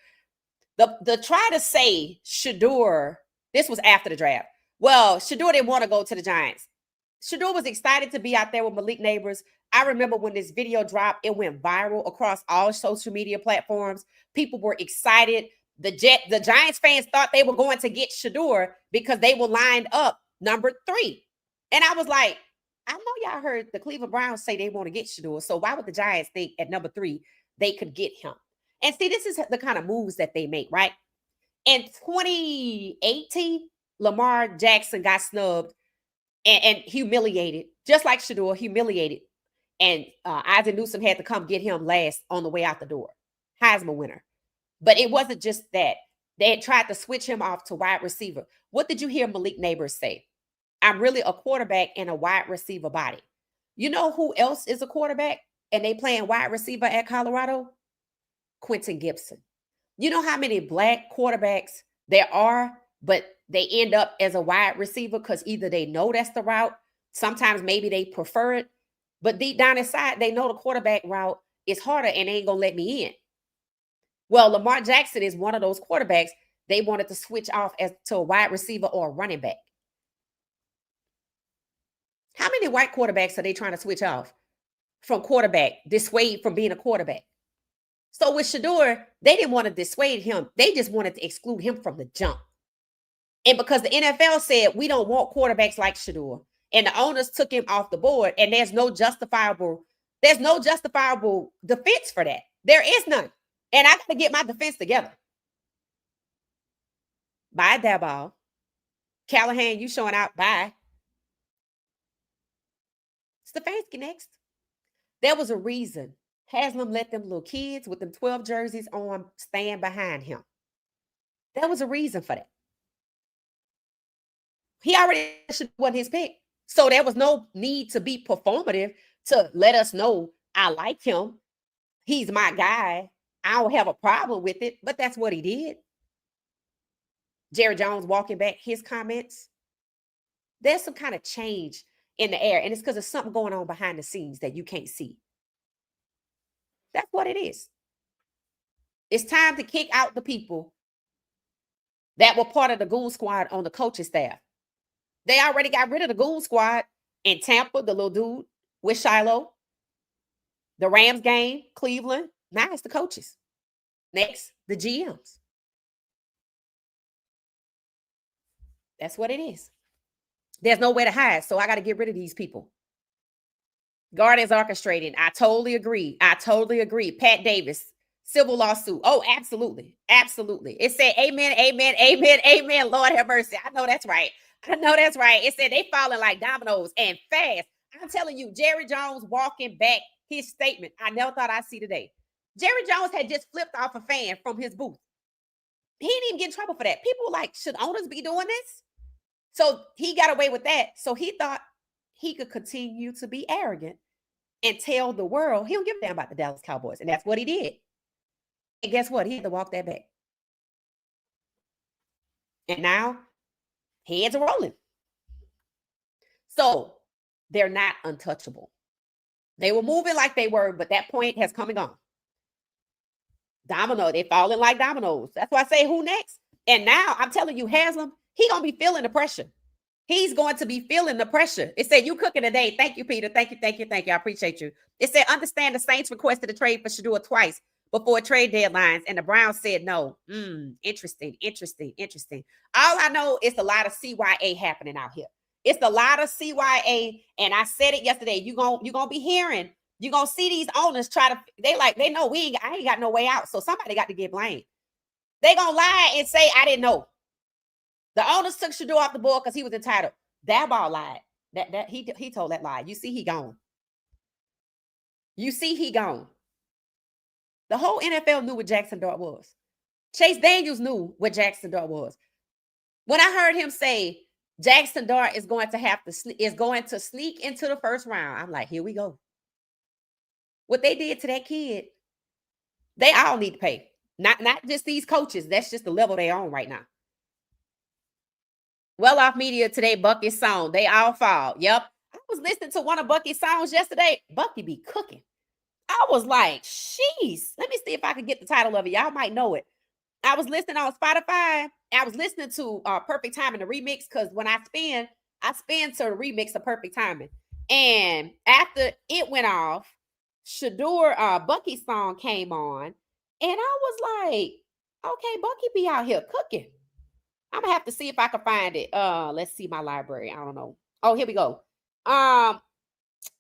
S1: The try to say Shedeur, this was after the draft. Well, Shedeur didn't want to go to the Giants. Shedeur was excited to be out there with Malik Neighbors. I remember when this video dropped, it went viral across all social media platforms. People were excited. The Giants fans thought they were going to get Shedeur because they were lined up number 3. And I was like, I know y'all heard the Cleveland Browns say they want to get Shedeur. So why would the Giants think at number 3 they could get him? And see, this is the kind of moves that they make, right? In 2018, Lamar Jackson got snubbed and humiliated, just like Shedeur, humiliated. And Isaac Newsom had to come get him last on the way out the door. Heisman winner. But it wasn't just that. They had tried to switch him off to wide receiver. What did you hear Malik Neighbors say? I'm really a quarterback in a wide receiver body. You know who else is a quarterback and they playing wide receiver at Colorado? Quentin Gibson. You know how many black quarterbacks there are, but they end up as a wide receiver because either they know that's the route, sometimes maybe they prefer it, but deep down inside, they know the quarterback route is harder and they ain't going to let me in. Well, Lamar Jackson is one of those quarterbacks they wanted to switch off as to a wide receiver or a running back. How many white quarterbacks are they trying to switch off from quarterback, dissuade from being a quarterback? So with Shedeur, they didn't want to dissuade him. They just wanted to exclude him from the jump. And because the NFL said, we don't want quarterbacks like Shedeur, and the owners took him off the board, and there's no justifiable defense for that. There is none. And I got to get my defense together. Bye, Daboll. Callahan, you showing out. Bye. Stefanski next. There was a reason Haslam let them little kids with them 12 jerseys on stand behind him. There was a reason for that. He already wasn't his pick. So there was no need to be performative to let us know I like him. He's my guy. I don't have a problem with it, but that's what he did. Jerry Jones walking back his comments. There's some kind of change in the air, and it's because there's something going on behind the scenes that you can't see. That's what it is. It's time to kick out the people that were part of the Goon Squad on the coaching staff. They already got rid of the Goon Squad in Tampa, the little dude with Shiloh. The Rams game, Cleveland. Now it's the coaches. Next, the GMs. That's what it is. There's nowhere to hide, so I got to get rid of these people. Guardians orchestrating. I totally agree. Pat Davis, civil lawsuit. Oh, absolutely. Absolutely. It said, amen, amen, amen, amen. Lord have mercy. I know that's right. It said they falling like dominoes and fast. I'm telling you, Jerry Jones walking back his statement. I never thought I'd see today. Jerry Jones had just flipped off a fan from his booth. He didn't even get in trouble for that. People were like, should owners be doing this? So he got away with that. So he thought he could continue to be arrogant and tell the world he don't give a damn about the Dallas Cowboys. And that's what he did. And guess what? He had to walk that back. And now heads are rolling. So they're not untouchable. They were moving like they were, but that point has come and gone. Domino, they're falling like dominoes. That's why I say who next? And now I'm telling you, Haslam, he gonna be feeling the pressure. He's going to be feeling the pressure. It said, you cooking today. Thank you, Peter. Thank you. I appreciate you. It said, understand the Saints requested a trade for Shedeur twice before trade deadlines, and the Browns said no. Interesting. All I know is a lot of CYA happening out here. It's a lot of CYA, and I said it yesterday. You're gonna be hearing, you're gonna see these owners try to, they know I ain't got no way out. So somebody got to get blamed. They gonna lie and say, I didn't know. The owners took Shedeur off the board because he was entitled. Daboll lied. He told that lie. You see, he gone. The whole NFL knew what Jackson Dart was. Chase Daniels knew what Jackson Dart was. When I heard him say Jackson Dart is going to sneak into the first round, I'm like, here we go. What they did to that kid, they all need to pay. Not just these coaches. That's just the level they're on right now. Well Off Media today, Bucky's song. They all fall. Yep. I was listening to one of Bucky's songs yesterday. Bucky be cooking. I was like, sheesh. Let me see if I can get the title of it. Y'all might know it. I was listening on Spotify. I was listening to Perfect Timing, the remix, because when I spin to the remix of Perfect Timing. And after it went off, Shedeur Bucky's song came on, and I was like, okay, Bucky be out here cooking. I'm gonna have to see if I can find it. Let's see my library. I don't know. Oh, here we go. I'm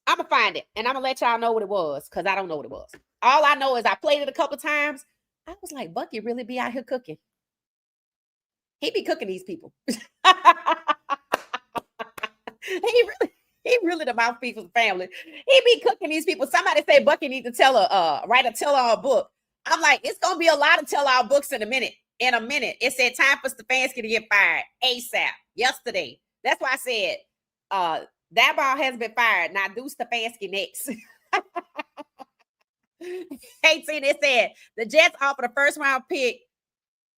S1: gonna find it and I'm gonna let y'all know what it was, because I don't know what it was. All I know is I played it a couple times. I was like, Bucky really be out here cooking. He be cooking these people. he really the mouthpiece of the family. He be cooking these people. Somebody say Bucky need to write a tell-all book. I'm like, it's gonna be a lot of tell-all books in a minute. It said time for Stefanski to get fired ASAP yesterday. That's why I said Daboll has been fired. Now do Stefanski next. 18, it said the Jets offered a first round pick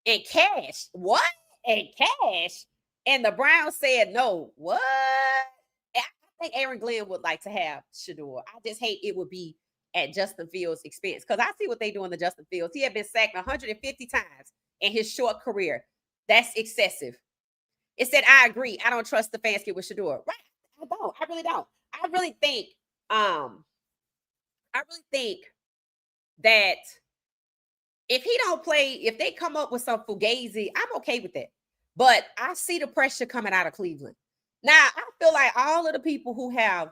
S1: in cash. What? In cash? And the Browns said no. What? I think Aaron Glenn would like to have Shedeur. I just hate it would be at Justin Fields' expense, because I see what they do in the Justin Fields. He had been sacked 150 times in his short career. That's excessive. It said, I agree. I don't trust Stefanski with Shedeur. Right. I don't. I really don't. I really think that if he don't play, if they come up with some fugazi, I'm okay with that. But I see the pressure coming out of Cleveland. Now, I feel like all of the people who have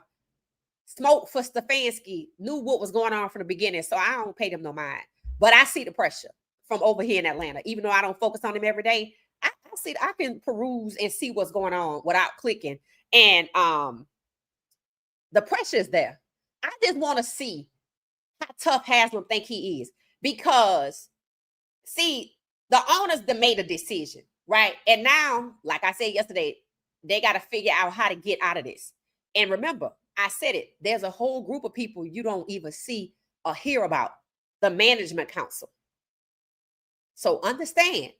S1: smoked for Stefanski knew what was going on from the beginning, so I don't pay them no mind. But I see the pressure from over here in Atlanta. Even though I don't focus on him every day, I can peruse and see what's going on without clicking. And the pressure is there. I just want to see how tough Haslam think he is. Because, see, the owners that made a decision, right? And now, like I said yesterday, they got to figure out how to get out of this. And remember, I said it, there's a whole group of people you don't even see or hear about, the management council. So understand,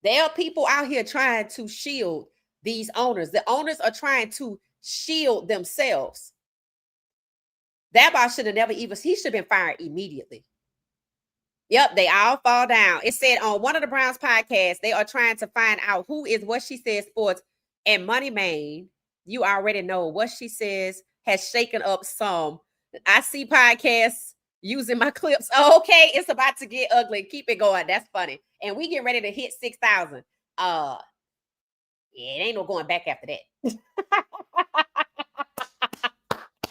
S1: there are people out here trying to shield these owners. The owners are trying to shield themselves. Daboll should have he should have been fired immediately. Yep, they all fall down. It said on one of the Browns podcasts, they are trying to find out who is What She Says Sports and Money Main. You already know What She Says has shaken up some. I see podcasts using my clips. Oh, okay, it's about to get ugly. Keep it going. That's funny. And we get ready to hit 6,000. Yeah, it ain't no going back after that.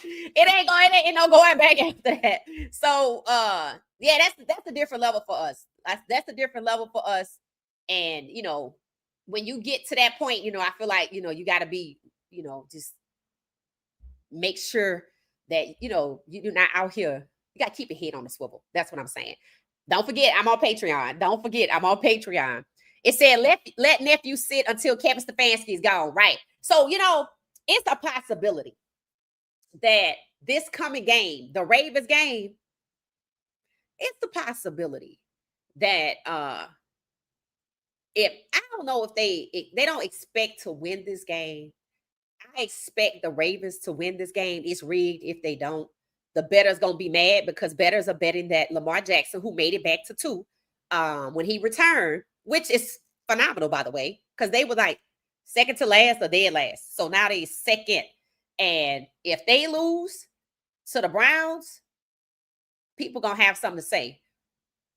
S1: It ain't no going back after that. So yeah, that's a different level for us. That's a different level for us. And when you get to that point, I feel like you got to be, just make sure that you're not out here. You got to keep your head on the swivel. That's what I'm saying. Don't forget, I'm on Patreon. Don't forget, I'm on Patreon. It said let nephew sit until Kevin Stefanski is gone. Right. So it's a possibility that this coming game, the Ravens game, it's a possibility that if I don't know if they don't expect to win this game. I expect the Ravens to win this game. It's rigged if they don't. The bettors gonna be mad because bettors are betting that Lamar Jackson, who made it back to 2 when he returned, which is phenomenal, by the way, because they were like second to last or dead last. So now they second. And if they lose to the Browns, people gonna have something to say.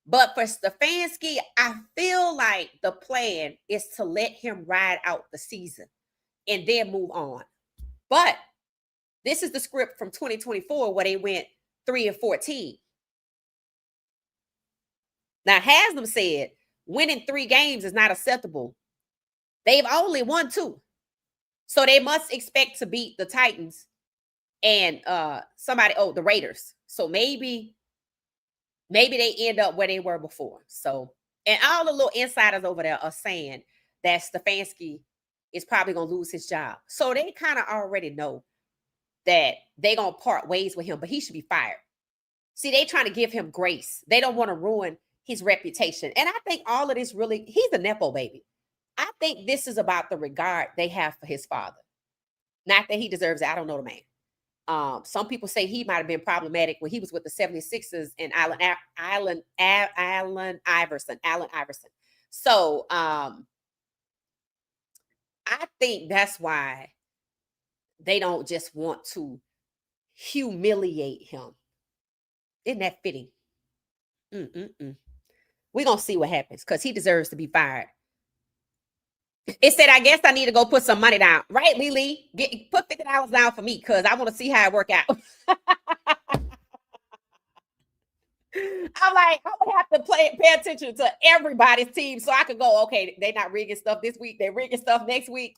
S1: But for Stefanski, I feel like the plan is to let him ride out the season and then move on. But this is the script from 2024 where they went 3-14. Now, Haslam said winning 3 games is not acceptable. They've only won 2. So they must expect to beat the Titans and the Raiders. So maybe they end up where they were before. So, and all the little insiders over there are saying that Stefanski is probably going to lose his job. So they kind of already know that they're going to part ways with him, but he should be fired. See, they trying to give him grace. They don't want to ruin his reputation. And I think all of this really, he's a Nepo baby. I think this is about the regard they have for his father. Not that he deserves it. I don't know the man. Some people say he might have been problematic when he was with the 76ers and Allen Iverson. So, I think that's why they don't just want to humiliate him. Isn't that fitting? We're going to see what happens because he deserves to be fired. It said, I guess I need to go put some money down. Right, Lily? Put $50 down for me because I want to see how it work out. I'm like, I would have to pay attention to everybody's team so I could go, okay, they're not rigging stuff this week. They're rigging stuff next week.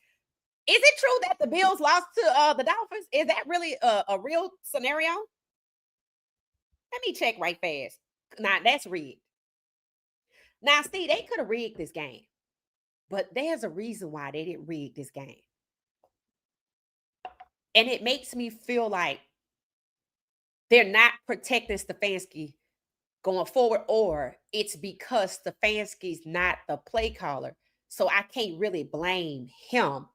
S1: Is it true that the Bills lost to the Dolphins? Is that really a real scenario? Let me check right fast. Nah, that's rigged. Now, see, they could have rigged this game, but there's a reason why they didn't rig this game. And it makes me feel like they're not protecting Stefanski going forward, or it's because Stefanski's not the play caller. So I can't really blame him,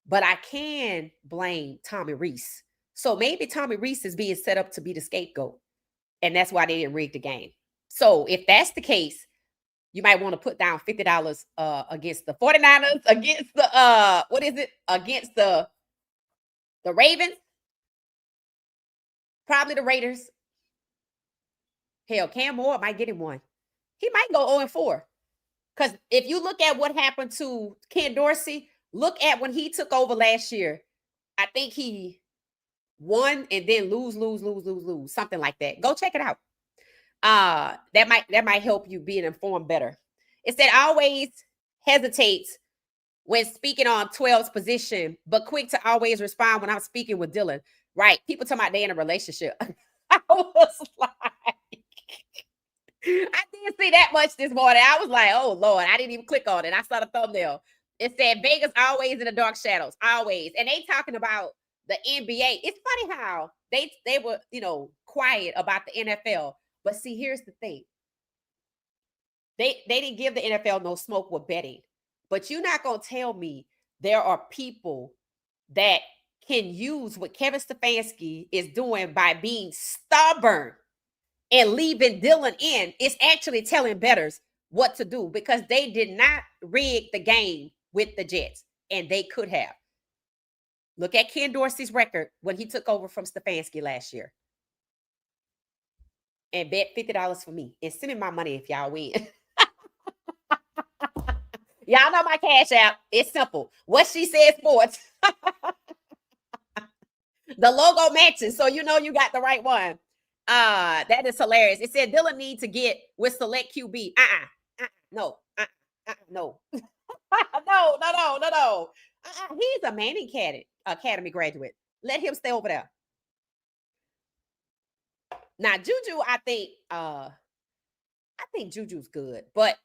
S1: but I can blame Tommy Rees. So maybe Tommy Rees is being set up to be the scapegoat, and that's why they didn't rig the game. So if that's the case, you might want to put down $50 against the 49ers, against the against the Ravens, probably the Raiders. Hell, Cam Moore might get him one. He might go 0-4. Because if you look at what happened to Ken Dorsey, look at when he took over last year. I think he won and then lose, something like that. Go check it out. That might help you being informed better. It said always hesitates when speaking on 12's position, but quick to always respond when I'm speaking with Dylan. Right. People talking about they in a relationship. I was like, I didn't see that much this morning. I was like, oh Lord, I didn't even click on it. I saw the thumbnail. It said Vegas always in the dark shadows, always. And they talking about the NBA. It's funny how they were, quiet about the NFL. But see, here's the thing. They didn't give the NFL no smoke with betting. But you're not going to tell me there are people that can use what Kevin Stefanski is doing by being stubborn and leaving Dylan in. It's actually telling bettors what to do because they did not rig the game with the Jets, and they could have. Look at Ken Dorsey's record when he took over from Stefanski last year. And bet $50 for me. And send me my money if y'all win. Y'all know my cash app. It's simple. What she said sports. The logo matches, so you know you got the right one. That is hilarious. It said Dylan need to get with select QB. No. No. No. He's a Manning Academy graduate. Let him stay over there. Now, Juju, I think Juju's good, but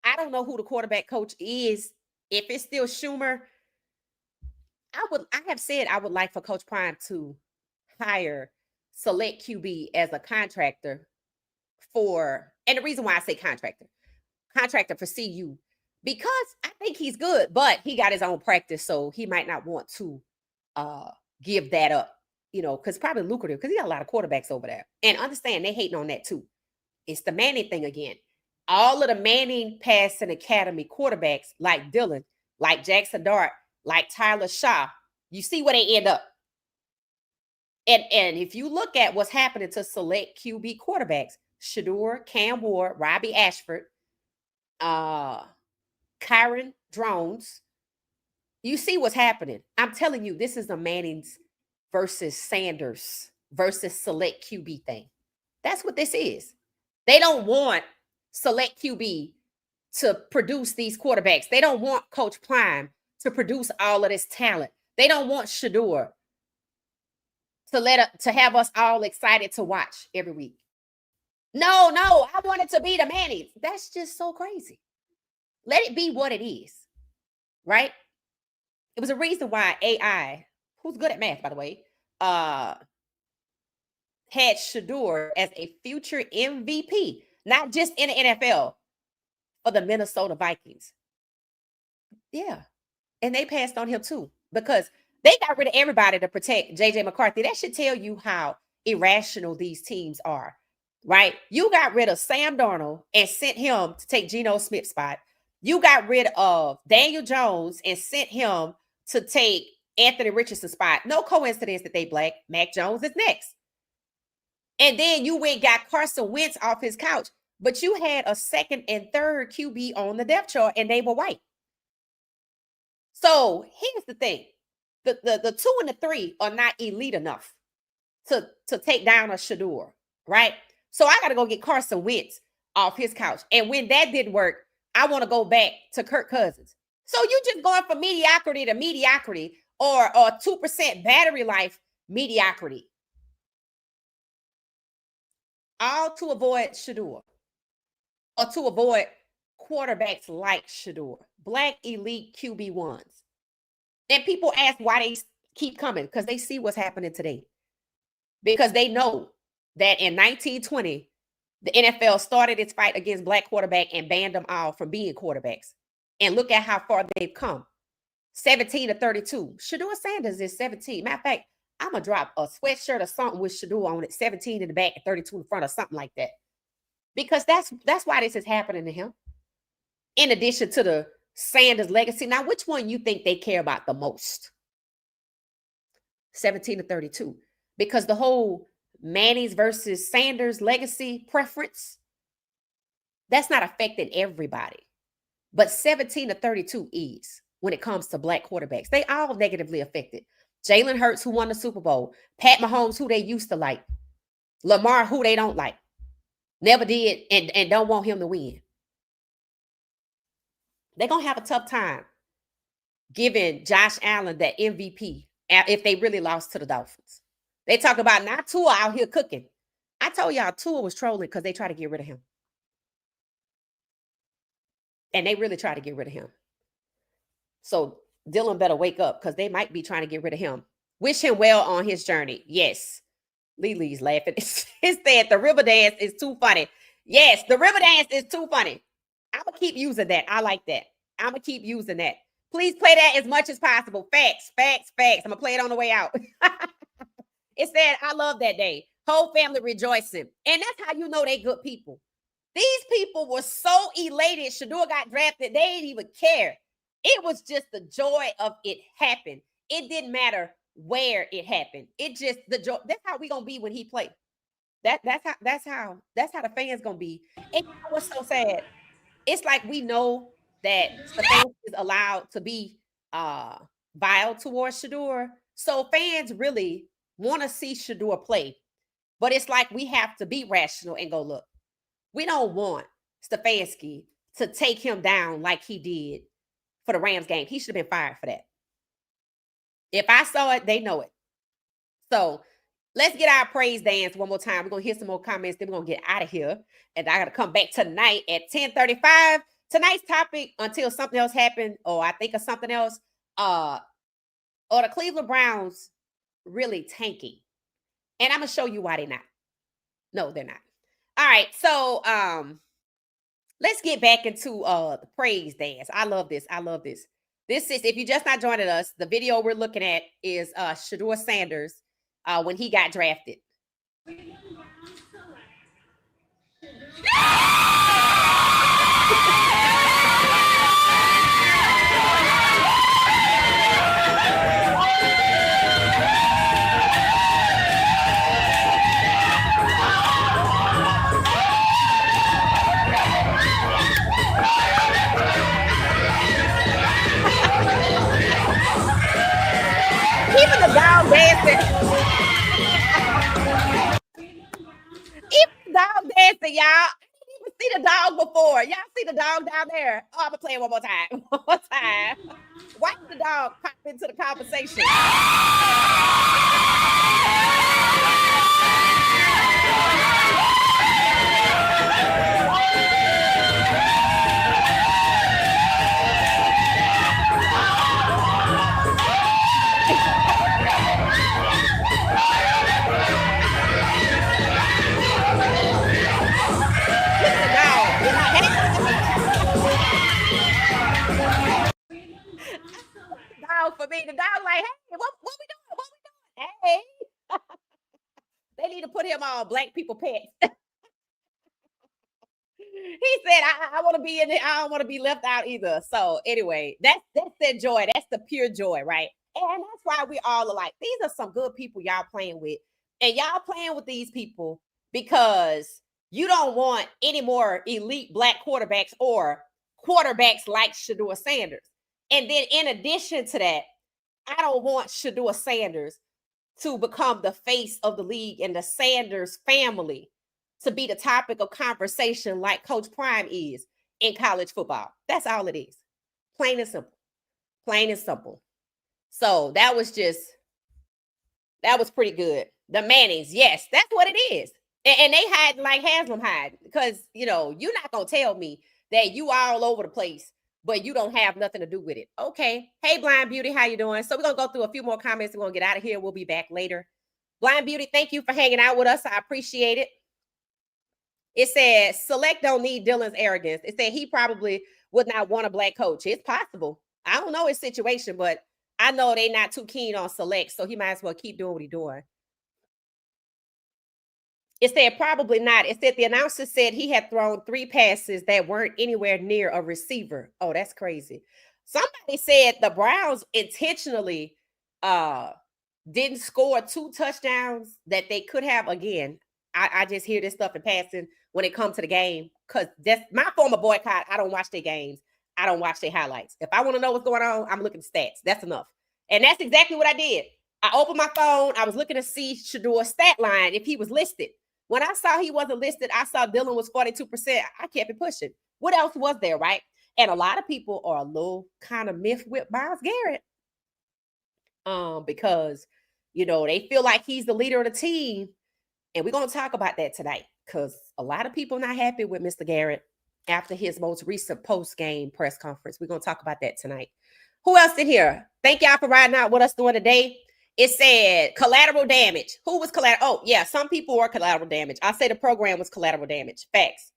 S1: I don't know who the quarterback coach is. If it's still Schumer, I have said I would like for Coach Prime to hire select QB as a contractor and the reason why I say contractor for CU, because I think he's good, but he got his own practice, so he might not want to give that up, because probably lucrative, because he got a lot of quarterbacks over there. And understand, they hating on that too. It's the Manning thing again. All of the Manning passing academy quarterbacks like Dylan, like Jackson Dart, like Tyler Shaw, you see where they end up. And if you look at what's happening to select QB quarterbacks, Shedeur, Cam Ward, Robbie Ashford, Kyron Drones, you see what's happening. I'm telling you, this is a Manning's versus Sanders versus select QB thing. That's what this is. They don't want select QB to produce these quarterbacks. They don't want Coach Prime to produce all of this talent. They don't want Shedeur to have us all excited to watch every week. No, I want it to be the Mannings. That's just so crazy. Let it be what it is, right? It was a reason why AI, who's good at math, by the way, had Shedeur as a future MVP, not just in the NFL, for the Minnesota Vikings. Yeah. And they passed on him too, because they got rid of everybody to protect JJ McCarthy. That should tell you how irrational these teams are, right? You got rid of Sam Darnold and sent him to take Geno Smith's spot. You got rid of Daniel Jones and sent him to take Anthony Richardson's spot. No coincidence that they black. Mac Jones is next. And then you went got Carson Wentz off his couch, but you had a second and third QB on the depth chart, and they were white. So here's the thing: the 2 and the 3 are not elite enough to take down a Shedeur, right? So I got to go get Carson Wentz off his couch, and when that didn't work, I want to go back to Kirk Cousins. So you just going from mediocrity to mediocrity, or 2% battery life mediocrity, all to avoid Shedeur, or to avoid quarterbacks like Shedeur, black elite QB1s. And people ask why they keep coming, because they see what's happening today. Because they know that in 1920, the NFL started its fight against black quarterback and banned them all from being quarterbacks. And look at how far they've come. 17-32. Shedeur Sanders is 17. Matter of fact, I'm going to drop a sweatshirt or something with Shedeur on it, 17 in the back and 32 in front, or something like that. Because that's why this is happening to him. In addition to the Sanders legacy. Now, which one you think they care about the most? 17-32. Because the whole Manning's versus Sanders legacy preference, that's not affecting everybody. But 17-32 is when it comes to black quarterbacks. They all negatively affected. Jalen Hurts, who won the Super Bowl. Pat Mahomes, who they used to like. Lamar, who they don't like. Never did and don't want him to win. They're going to have a tough time giving Josh Allen that MVP if they really lost to the Dolphins. They talk about not Tua out here cooking. I told y'all Tua was trolling because they tried to get rid of him. And they really tried to get rid of him. So Dylan better wake up, because they might be trying to get rid of him. Wish him well on his journey. Yes. Lily's laughing. It said the river dance is too funny. Yes, the river dance is too funny. I'm going to keep using that. I like that. I'm going to keep using that. Please play that as much as possible. Facts, facts, facts. I'm going to play it on the way out. It said, I love that day. Whole family rejoicing. And that's how you know they good people. These people were so elated Shedeur got drafted, they didn't even care. It was just the joy of it happened. It didn't matter where it happened. It just the joy. That's how we gonna be when he play. That's how the fans gonna be. And you know what's so sad? It's like we know that the fans is allowed to be vile towards Shedeur. So fans really want to see Shedeur play. But it's like we have to be rational and go, look, we don't want Stefanski to take him down like he did for the Rams game. He should have been fired for that. If I saw it, they know it. So let's get our praise dance one more time. We're going to hear some more comments. Then we're going to get out of here. And I got to come back tonight at 10:35. Tonight's topic, until something else happened, or I think of something else, or the Cleveland Browns really tanking. And I'm going to show you why they're not. No, they're not. All right. So let's get back into the praise dance. I love this. I love this. This is, if you're just not joining us, the video we're looking at is Shedeur Sanders when he got drafted. Even the dog dancing. Even the dog dancing, y'all. I didn't even see the dog before. Y'all see the dog down there? Oh, I'm going to play it one more time. One more time. Why did the dog pop into the conversation? For me, the dog like, hey, what we doing? What we doing? Hey, they need to put him on black people pets. He said, I want to be in it. I don't want to be left out either. So anyway, that's their joy. That's the pure joy, right? And that's why we all are like, these are some good people y'all playing with. And y'all playing with these people because you don't want any more elite black quarterbacks or quarterbacks like Shedeur Sanders. And then in addition to that, I don't want Shedeur Sanders to become the face of the league and the Sanders family to be the topic of conversation like Coach Prime is in college football. That's all it is. Plain and simple. Plain and simple. So that was pretty good. The Mannings, yes, that's what it is. And they hide like Haslam hide because, you're not going to tell me that you all over the place, but you don't have nothing to do with it. Okay. Hey, Blind Beauty, how you doing? So we're going to go through a few more comments. We're going to get out of here. We'll be back later. Blind Beauty, thank you for hanging out with us. I appreciate it. It said, Select don't need Dylan's arrogance. It said he probably would not want a black coach. It's possible. I don't know his situation, but I know they're not too keen on Select, so he might as well keep doing what he's doing. It said probably not. It said the announcer said he had thrown 3 passes that weren't anywhere near a receiver. Oh, that's crazy. Somebody said the Browns intentionally didn't score 2 touchdowns that they could have. Again, I just hear this stuff in passing when it comes to the game because that's my former boycott. I don't watch their games. I don't watch their highlights. If I want to know what's going on, I'm looking at stats. That's enough. And that's exactly what I did. I opened my phone. I was looking to see Shedeur's stat line if he was listed. When I saw he wasn't listed, I saw Dylan was 42%. I kept it pushing. What else was there, right? And a lot of people are a little kind of miffed with Myles Garrett because, they feel like he's the leader of the team. And we're going to talk about that tonight because a lot of people not happy with Mr. Garrett after his most recent post-game press conference. We're going to talk about that tonight. Who else in here? Thank y'all for riding out with us during the day. It said collateral damage. Who was collateral? Oh, yeah, some people were collateral damage. I say the program was collateral damage. Facts.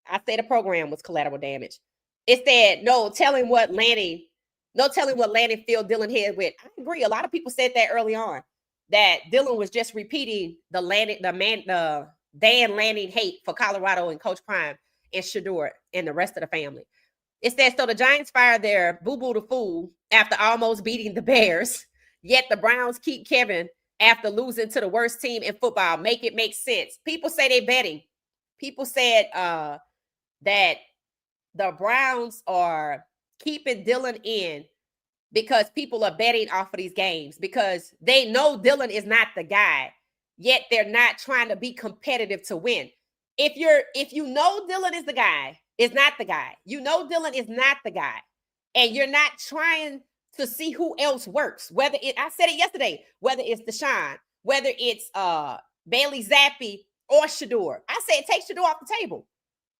S1: I say the program was collateral damage. It said no telling what Lanning filled Dylan head with. I agree. A lot of people said that early on, that Dylan was just repeating the Dan Lanning hate for Colorado and Coach Prime and Shedeur and the rest of the family. It says, so the Giants fired their boo-boo the fool after almost beating the Bears, yet the Browns keep Kevin after losing to the worst team in football. Make it make sense. People say they betting. People said that the Browns are keeping Dylan in because people are betting off of these games because they know Dylan is not the guy, yet they're not trying to be competitive to win. If you know Dylan is the guy, is not the guy. You know Dylan is not the guy, and you're not trying to see who else works. I said it yesterday, whether it's Deshaun, whether it's Bailey Zappi or Shedeur. I said take Shedeur off the table.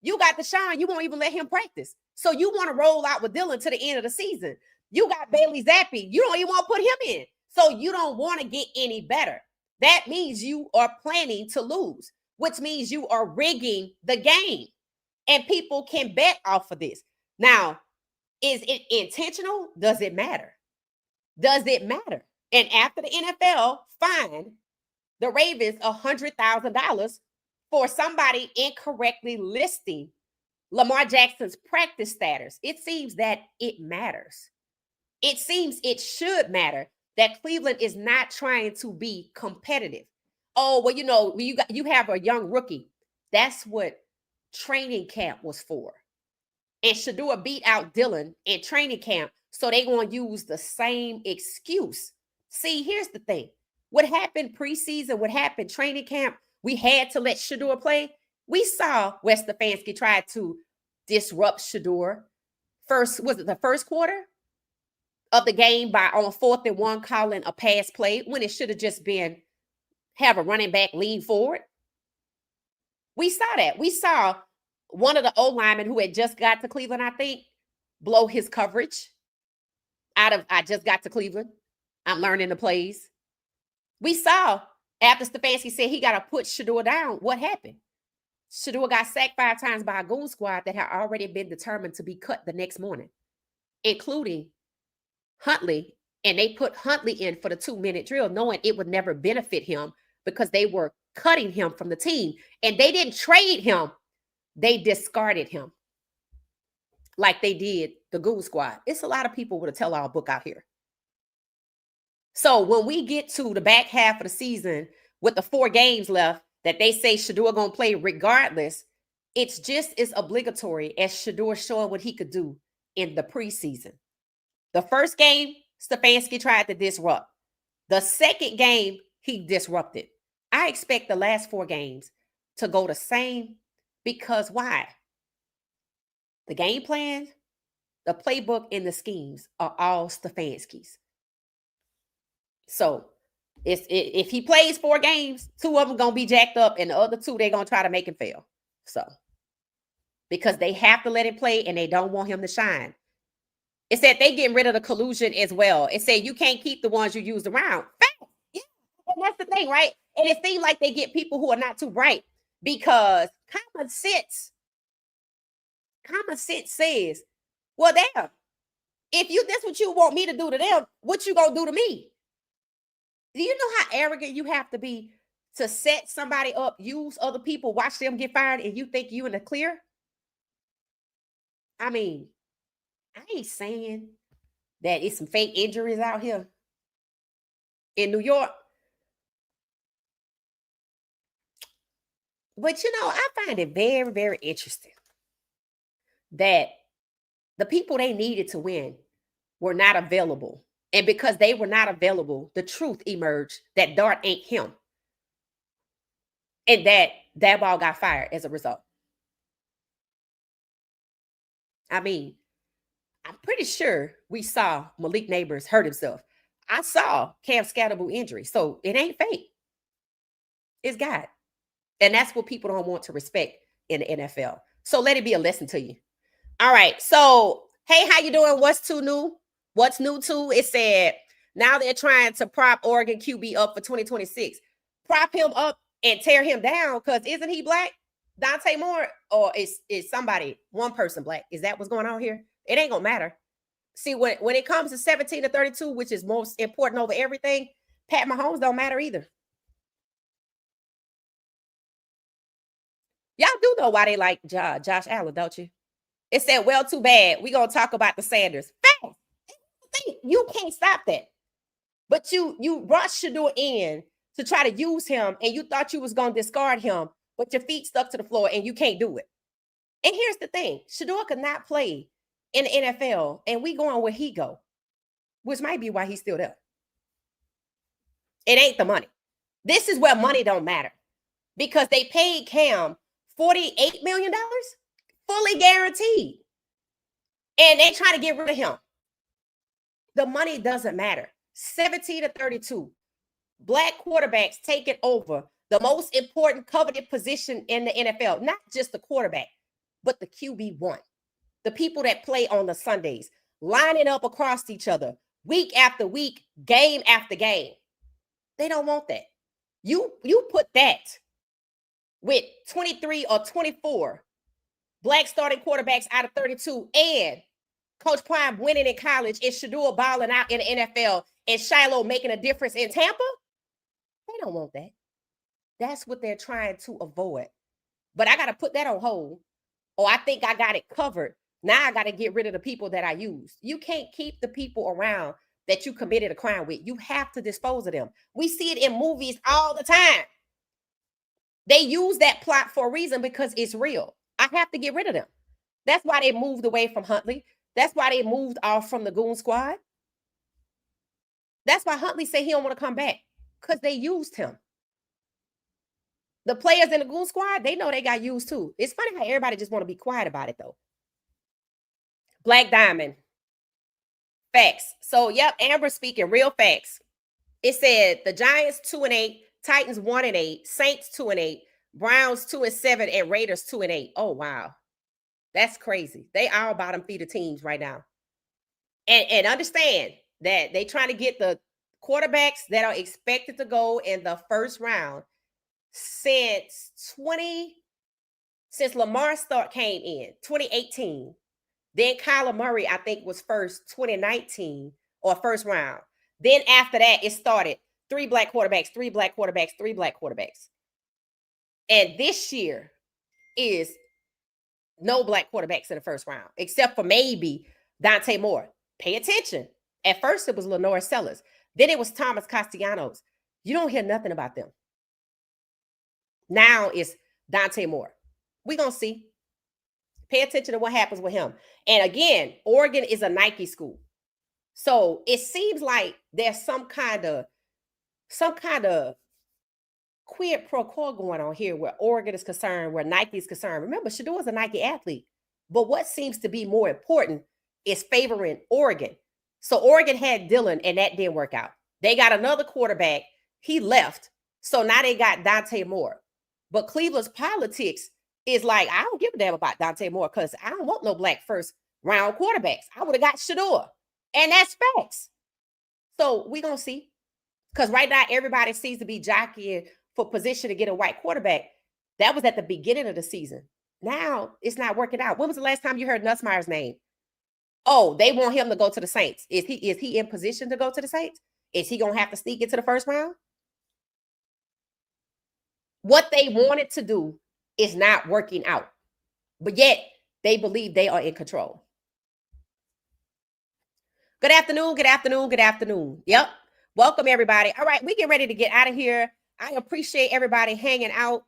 S1: You got Deshaun, you won't even let him practice. So you want to roll out with Dylan to the end of the season. You got Bailey Zappi. You don't even want to put him in. So you don't want to get any better. That means you are planning to lose, which means you are rigging the game. And people can bet off of this. Now, is it intentional? Does it matter? Does it matter? And after the NFL fined the Ravens $100,000 for somebody incorrectly listing Lamar Jackson's practice status, it seems that it matters. It seems it should matter that Cleveland is not trying to be competitive. Oh, well, you have a young rookie. That's what training camp was for. And Shedeur beat out Dylan in training camp, so they're going to use the same excuse. See, here's the thing. What happened preseason, what happened training camp, we had to let Shedeur play. We saw Wes Stefanski try to disrupt Shedeur. Was it the first quarter of the game by on 4th and 1 calling a pass play when it should have just been have a running back lean forward? We saw that. We saw one of the O-linemen who had just got to Cleveland, I think, blow his coverage I just got to Cleveland. I'm learning the plays. We saw after Stefanski said he got to put Shedeur down, what happened? Shedeur got sacked 5 times by a goon squad that had already been determined to be cut the next morning, including Huntley. And they put Huntley in for the 2-minute drill, knowing it would never benefit him because they were cutting him from the team. And they didn't trade him they discarded him like they did the Goon Squad. It's a lot of people with a tell-all book out here. So when we get to the back half of the season with the 4 games left that they say Shedeur gonna play regardless, it's just as obligatory as Shedeur showing what he could do in the preseason. The first game, Stefanski tried to disrupt. The second game, he disrupted. I expect the last 4 games to go the same because why? The game plan, the playbook, and the schemes are all Stefanski's. So if he plays 4 games, 2 of them going to be jacked up and the other 2, they're going to try to make him fail. So, because they have to let him play and they don't want him to shine. It said they getting rid of the collusion as well. It said you can't keep the ones you used around. Fact. Yeah. And that's the thing, right? And it seems like they get people who are not too bright because common sense says, well, damn, if that's what you want me to do to them, what you gonna do to me? Do you know how arrogant you have to be to set somebody up, use other people, watch them get fired, and you think you in the clear? I mean, I ain't saying that it's some fake injuries out here in New York. But, I find it very, very interesting that the people they needed to win were not available. And because they were not available, the truth emerged that Dart ain't him. And that Daboll got fired as a result. I mean, I'm pretty sure we saw Malik Neighbors hurt himself. I saw Cam Scatterable injury. So it ain't fake. It's God. And that's what people don't want to respect in the NFL. So let it be a lesson to you. All right. So, hey, how you doing? What's new? What's new too? It said now they're trying to prop Oregon QB up for 2026. Prop him up and tear him down because isn't he black? Dante Moore, or is somebody, one person black? Is that what's going on here? It ain't gonna matter. See, when it comes to 17 to 32, which is most important over everything, Pat Mahomes don't matter either. Y'all do know why they like Josh Allen, don't you? It said, well, too bad. We're going to talk about the Sanders. Fact. You can't stop that. But you brought Shedeur in to try to use him, and you thought you was going to discard him, but your feet stuck to the floor, and you can't do it. And here's the thing. Shedeur could not play in the NFL, and we going where he go, which might be why he's still there. It ain't the money. This is where money don't matter. Because they paid Cam $48 million, fully guaranteed. And they try to get rid of him. The money doesn't matter. 17 to 32. Black quarterbacks taking over the most important coveted position in the NFL. Not just the quarterback, but the QB1. The people that play on the Sundays, lining up across each other, week after week, game after game. They don't want that. You put that with 23 or 24 black starting quarterbacks out of 32 and Coach Prime winning in college and Shedeur balling out in the NFL and Shiloh making a difference in Tampa, they don't want that. That's what they're trying to avoid. But I got to put that on hold, or I think I got it covered. Now I got to get rid of the people that I use. You can't keep the people around that you committed a crime with. You have to dispose of them. We see it in movies all the time. They use that plot for a reason because it's real. I have to get rid of them. That's why they moved away from Huntley. That's why they moved off from the Goon Squad. That's why Huntley said he don't want to come back because they used him. The players in the Goon Squad, they know they got used too. It's funny how everybody just want to be quiet about it though. Black Diamond. Facts. So, yep, Amber speaking real facts. It said the Giants 2-8, Titans 1-8, Saints 2-8, Browns 2-7, and Raiders 2-8. Oh, wow. That's crazy. They are bottom feeder teams right now. And understand that they trying to get the quarterbacks that are expected to go in the first round since Lamar came in, 2018. Then Kyler Murray, I think, was first 2019 or first round. Then after that, it started 3 black quarterbacks, 3 black quarterbacks, 3 black quarterbacks. And this year is No black quarterbacks in the first round, except for maybe Dante Moore. Pay attention. At first, it was Lenore Sellers. Then it was Thomas Castellanos. You don't hear nothing about them. Now it's Dante Moore. We're going to see. Pay attention to what happens with him. And again, Oregon is a Nike school. So it seems like there's some kind of quid pro quo going on here where Oregon is concerned, where Nike is concerned. Remember, Shedeur is a Nike athlete. But what seems to be more important is favoring Oregon. So Oregon had Dillon, and that didn't work out. They got another quarterback. He left. So now they got Dante Moore. But Cleveland's politics is like, I don't give a damn about Dante Moore because I don't want no black first round quarterbacks. I would have got Shedeur. And that's facts. So we're going to see. Because right now, everybody seems to be jockeying for position to get a white quarterback. That was at the beginning of the season. Now it's not working out. When was the last time you heard Nussmeier's name? Oh, they want him to go to the Saints. Is he in position to go to the Saints? Is he going to have to sneak into the first round? What they wanted to do is not working out. But yet, they believe they are in control. Good afternoon, good afternoon, good afternoon. Yep. Welcome, everybody. All right, we get ready to get out of here. I appreciate everybody hanging out.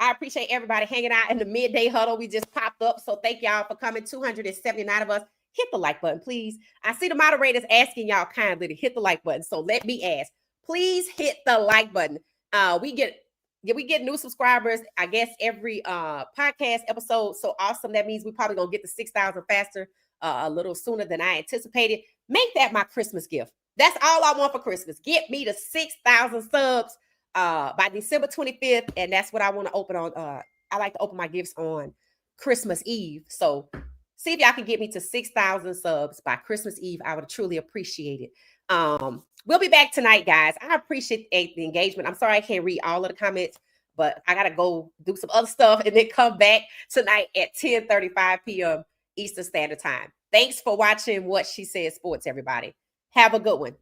S1: I appreciate everybody hanging out in the midday huddle. We just popped up. So thank y'all for coming. 279 of us. Hit the like button, please. I see the moderators asking y'all kindly to hit the like button. So let me ask. Please hit the like button. We get new subscribers, I guess, every podcast episode. So awesome. That means we probably gonna get to 6,000 faster, a little sooner than I anticipated. Make that my Christmas gift. That's all I want for Christmas. Get me to 6,000 subs by December 25th. And that's what I want to open on. I like to open my gifts on Christmas Eve. So see if y'all can get me to 6,000 subs by Christmas Eve. I would truly appreciate it. We'll be back tonight, guys. I appreciate the engagement. I'm sorry I can't read all of the comments, but I got to go do some other stuff and then come back tonight at 10:35 p.m. Eastern Standard Time. Thanks for watching What She Said Sports, everybody. Have a good one.